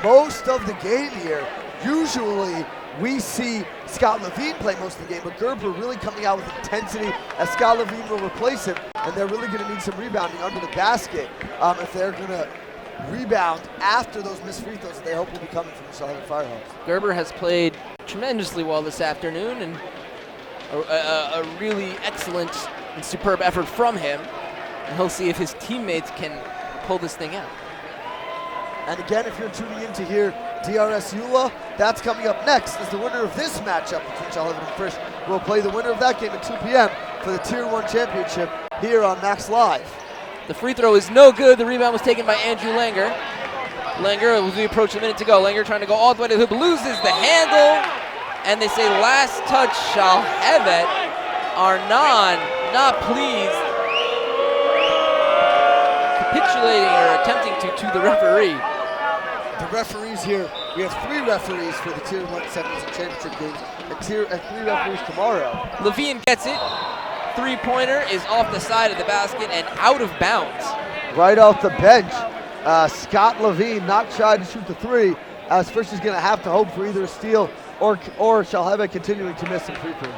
most of the game here. Usually we see Scott Levine play most of the game, but Gerber really coming out with intensity as Scott Levine will replace him, and they're really going to need some rebounding under the basket if they're going to rebound after those missed free throws that they hope will be coming from the Shalhevet Firehawks. Gerber has played tremendously well this afternoon, and a really excellent and superb effort from him, and he'll see if his teammates can pull this thing out. And again, if you're tuning in to hear DRS EULA, that's coming up next as the winner of this matchup between Shalhevet and Frisch will play the winner of that game at 2 p.m. for the Tier 1 championship here on MacsLive. The free throw is no good. The rebound was taken by Andrew Langer. Langer, as we approach a minute to go, Langer trying to go all the way to the hoop, loses the handle, and they say last touch Shalhevet. Arnan not pleased, capitulating or attempting to the referee. The referees here, we have 3 referees for the Tier 1 semis and championship games, and 3 referees tomorrow. Levine gets it. Three-pointer is off the side of the basket and out of bounds. Right off the bench, Scott Levine not shy to shoot the 3, as Frisch is going to have to hope for either a steal or Shalhevet continuing to miss some free throws.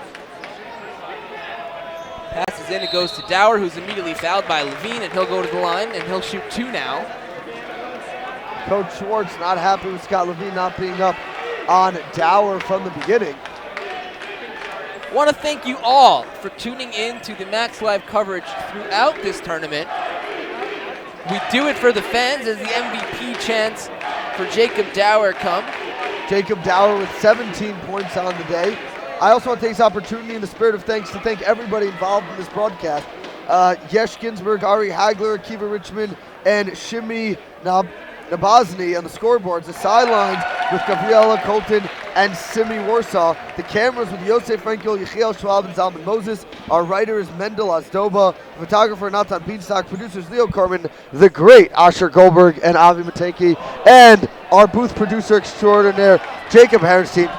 Passes in, it goes to Dower, who's immediately fouled by Levine, and he'll go to the line, and he'll shoot 2 now. Coach Schwartz not happy with Scott Levine not being up on Dower from the beginning. Want to thank you all for tuning in to the MacsLive coverage throughout this tournament. We do it for the fans as the MVP chants for Jacob Dower come. Jacob Dower with 17 points on the day. I also want to take this opportunity in the spirit of thanks to thank everybody involved in this broadcast. Yesh Ginsburg, Ari Hagler, Kiva Richmond, and Shimi Nabazny on the scoreboards. The sidelines with Gabriella Colton and Simi Warsaw. The cameras with Yosef Frankel, Yechiel Schwab, and Zalman Moses. Our writer is Mendel Azdoba. Photographer Natan Beanstock. Producers Leo Carmen, the great Asher Goldberg, and Avi Mateki. And our booth producer extraordinaire, Jacob Herrenstein.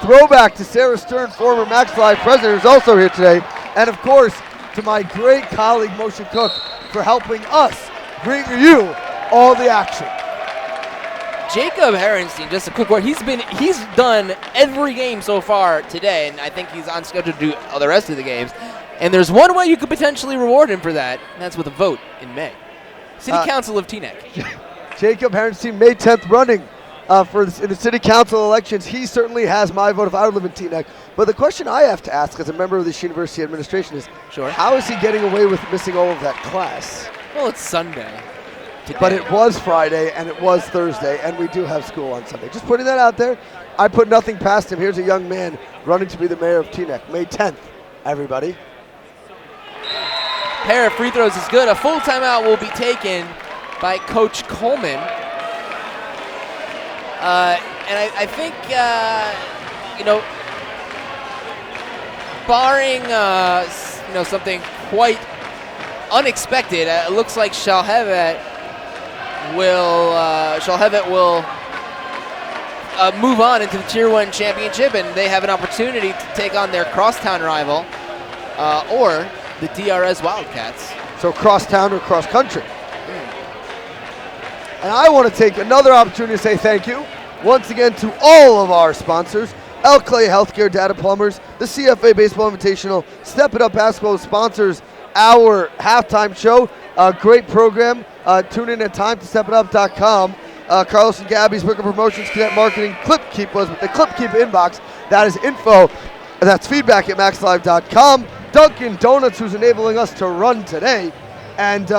throwback to Sarah Stern, former MacsLive president, who's also here today. And of course, to my great colleague Moshe Cook for helping us bring you all the action. Jacob Herenstein, just a quick word. He's done every game so far today, and I think he's on schedule to do all the rest of the games. And there's one way you could potentially reward him for that, and that's with a vote in May. City Council of Teaneck. Jacob Herenstein, May 10th running in the City Council elections. He certainly has my vote if I would live in Teaneck. But the question I have to ask as a member of this university administration is, how is he getting away with missing all of that class? Well, it's Sunday. But it was Friday, and it was Thursday, and we do have school on Sunday. Just putting that out there. I put nothing past him. Here's a young man running to be the mayor of Teaneck. May 10th, everybody. Pair of free throws is good. A full timeout will be taken by Coach Coleman. And I think, barring, something quite unexpected, it looks like Shalhevet will move on into the Tier 1 championship, and they have an opportunity to take on their crosstown rival or the DRS Wildcats. So crosstown or cross country. And I want to take another opportunity to say thank you once again to all of our sponsors. El Clay Healthcare, Data Plumbers, the CFA Baseball Invitational, Step It Up Basketball sponsors our halftime show. Great program. Tune in at time to stepitup.com. Carlos and Gabby's Wicker Promotions, Connect Marketing, Clipkeep was with the Clipkeep inbox. That is info. That's feedback at MacsLive.com. Dunkin' Donuts, who's enabling us to run today. And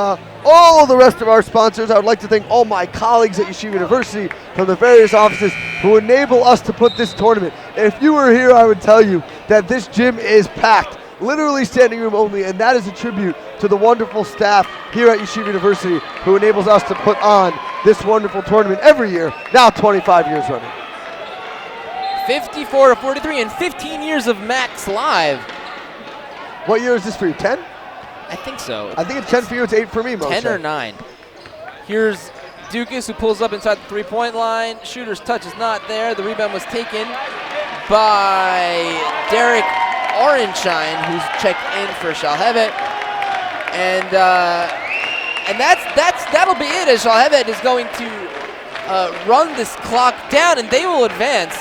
all the rest of our sponsors. I would like to thank all my colleagues at Yeshiva University from the various offices who enable us to put this tournament. If you were here, I would tell you that this gym is packed. Literally standing room only, and that is a tribute to the wonderful staff here at Yeshiva University who enables us to put on this wonderful tournament every year, now 25 years running. 54-43 and 15 years of MacsLive. What year is this for you, 10? I think so. I think it's 10 for you, it's 8 for me, Moshe. 10 or 9. Here's Dukas, who pulls up inside the three-point line. Shooter's touch is not there. The rebound was taken by Derek Orenshine, who's checked in for Shalhevet. And that'll be it, as Shalhevet is going to run this clock down, and they will advance.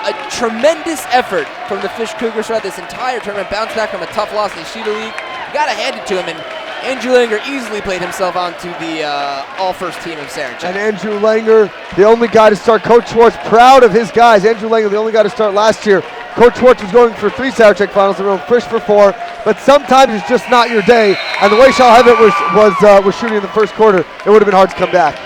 A tremendous effort from the Fish Cougars throughout this entire tournament. Bounce back from a tough loss in the Yeshiva League. You gotta hand it to him, and Andrew Langer easily played himself onto the all-first team of Sarachek. And Andrew Langer, the only guy to start. Coach Schwartz, proud of his guys. Andrew Langer, the only guy to start last year. Coach Schwartz was going for 3 Sarachek finals in a row, Frisch for 4, but sometimes it's just not your day. And the way Shalhevet was shooting in the first quarter, it would have been hard to come back.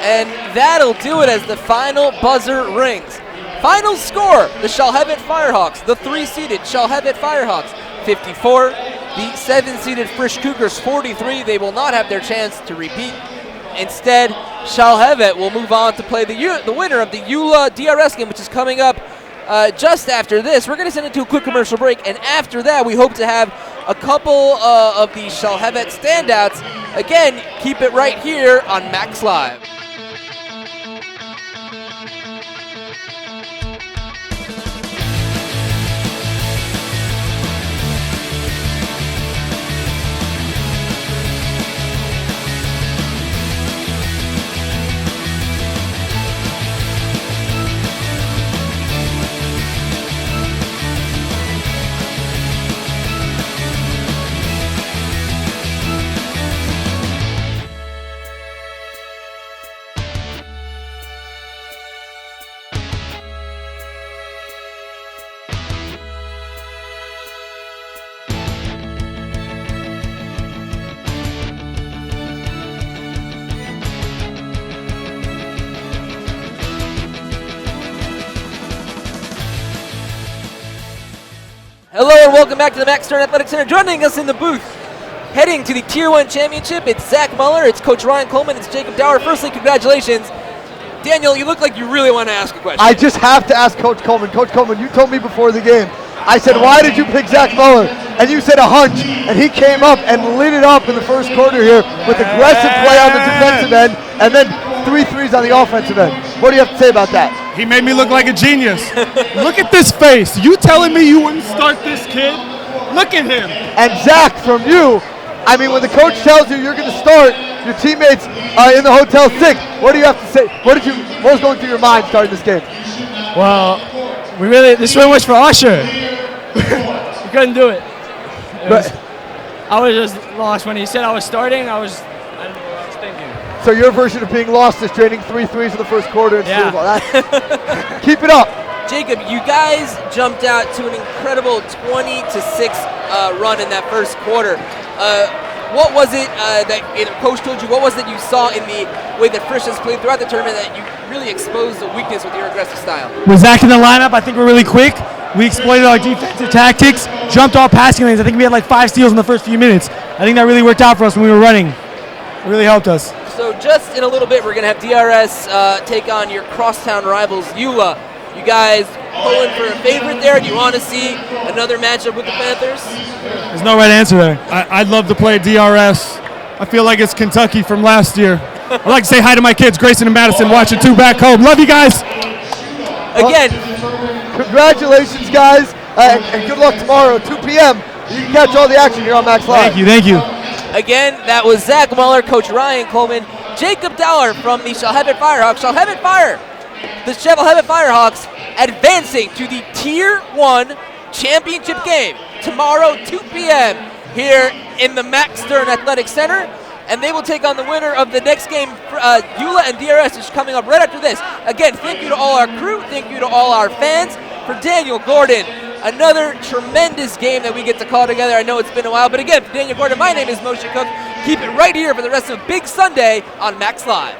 And that'll do it as the final buzzer rings. Final score, the Shalhevet Firehawks, the 3-seeded Shalhevet Firehawks, 54. The 7-seeded Frisch Cougars, 43. They will not have their chance to repeat. Instead, Shalhevet will move on to play the winner of the EULA DRS game, which is coming up just after this. We're going to send it to a quick commercial break, and after that, we hope to have a couple of the Shalhevet standouts. Again, keep it right here on MacsLive. Hello and welcome back to the Max Stern Athletic Center. Joining us in the booth, heading to the Tier 1 Championship, it's Zach Muller, it's Coach Ryan Coleman, it's Jacob Dower. Firstly, congratulations. Daniel, you look like you really want to ask a question. I just have to ask Coach Coleman. Coach Coleman, you told me before the game, I said, why did you pick Zach Muller? And you said a hunch, and he came up and lit it up in the first quarter here with aggressive play on the defensive end, and then 3 threes on the offensive end. What do you have to say about that? He made me look like a genius. Look at this face. You telling me you wouldn't start this kid? Look at him. And Zach, from you, I mean, when the coach tells you you're going to start, your teammates in the hotel sick. What do you have to say? What was going through your mind starting this game? Well, this one was for Usher. We couldn't do it. I was just lost when he said I was starting. I don't know what I was thinking. So your version of being lost is draining 3 threes in the first quarter. And keep it up. Jacob, you guys jumped out to an incredible 20-6 run in that first quarter. What was it that either coach told you? What was it you saw in the way that Frisch has played throughout the tournament that you really exposed the weakness with your aggressive style? With Zach in the lineup, I think we're really quick. We exploited our defensive tactics, jumped all passing lanes. I think we had like 5 steals in the first few minutes. I think that really worked out for us when we were running. It really helped us. So just in a little bit, we're going to have DRS take on your crosstown rivals, Eula. You guys pulling for a favorite there? Do you want to see another matchup with the Panthers? There's no right answer there. I'd love to play DRS. I feel like it's Kentucky from last year. I'd like to say hi to my kids, Grayson and Madison, watching 2 back home. Love you guys. Again. Congratulations, guys, and good luck tomorrow at 2 p.m. You can catch all the action here on MacsLive. Thank you. Again, that was Zach Muller, Coach Ryan Coleman, Jacob Dowler from the Shalhevet Firehawks. The Shalhevet Firehawks advancing to the Tier 1 championship game tomorrow, 2 p.m. here in the Max Stern Athletic Center. And they will take on the winner of the next game. Eula and DRS is coming up right after this. Again, thank you to all our crew. Thank you to all our fans. For Daniel Gordon, another tremendous game that we get to call together. I know it's been a while, but again, for Daniel Gordon, my name is Moshe Cook. Keep it right here for the rest of Big Sunday on MacsLive.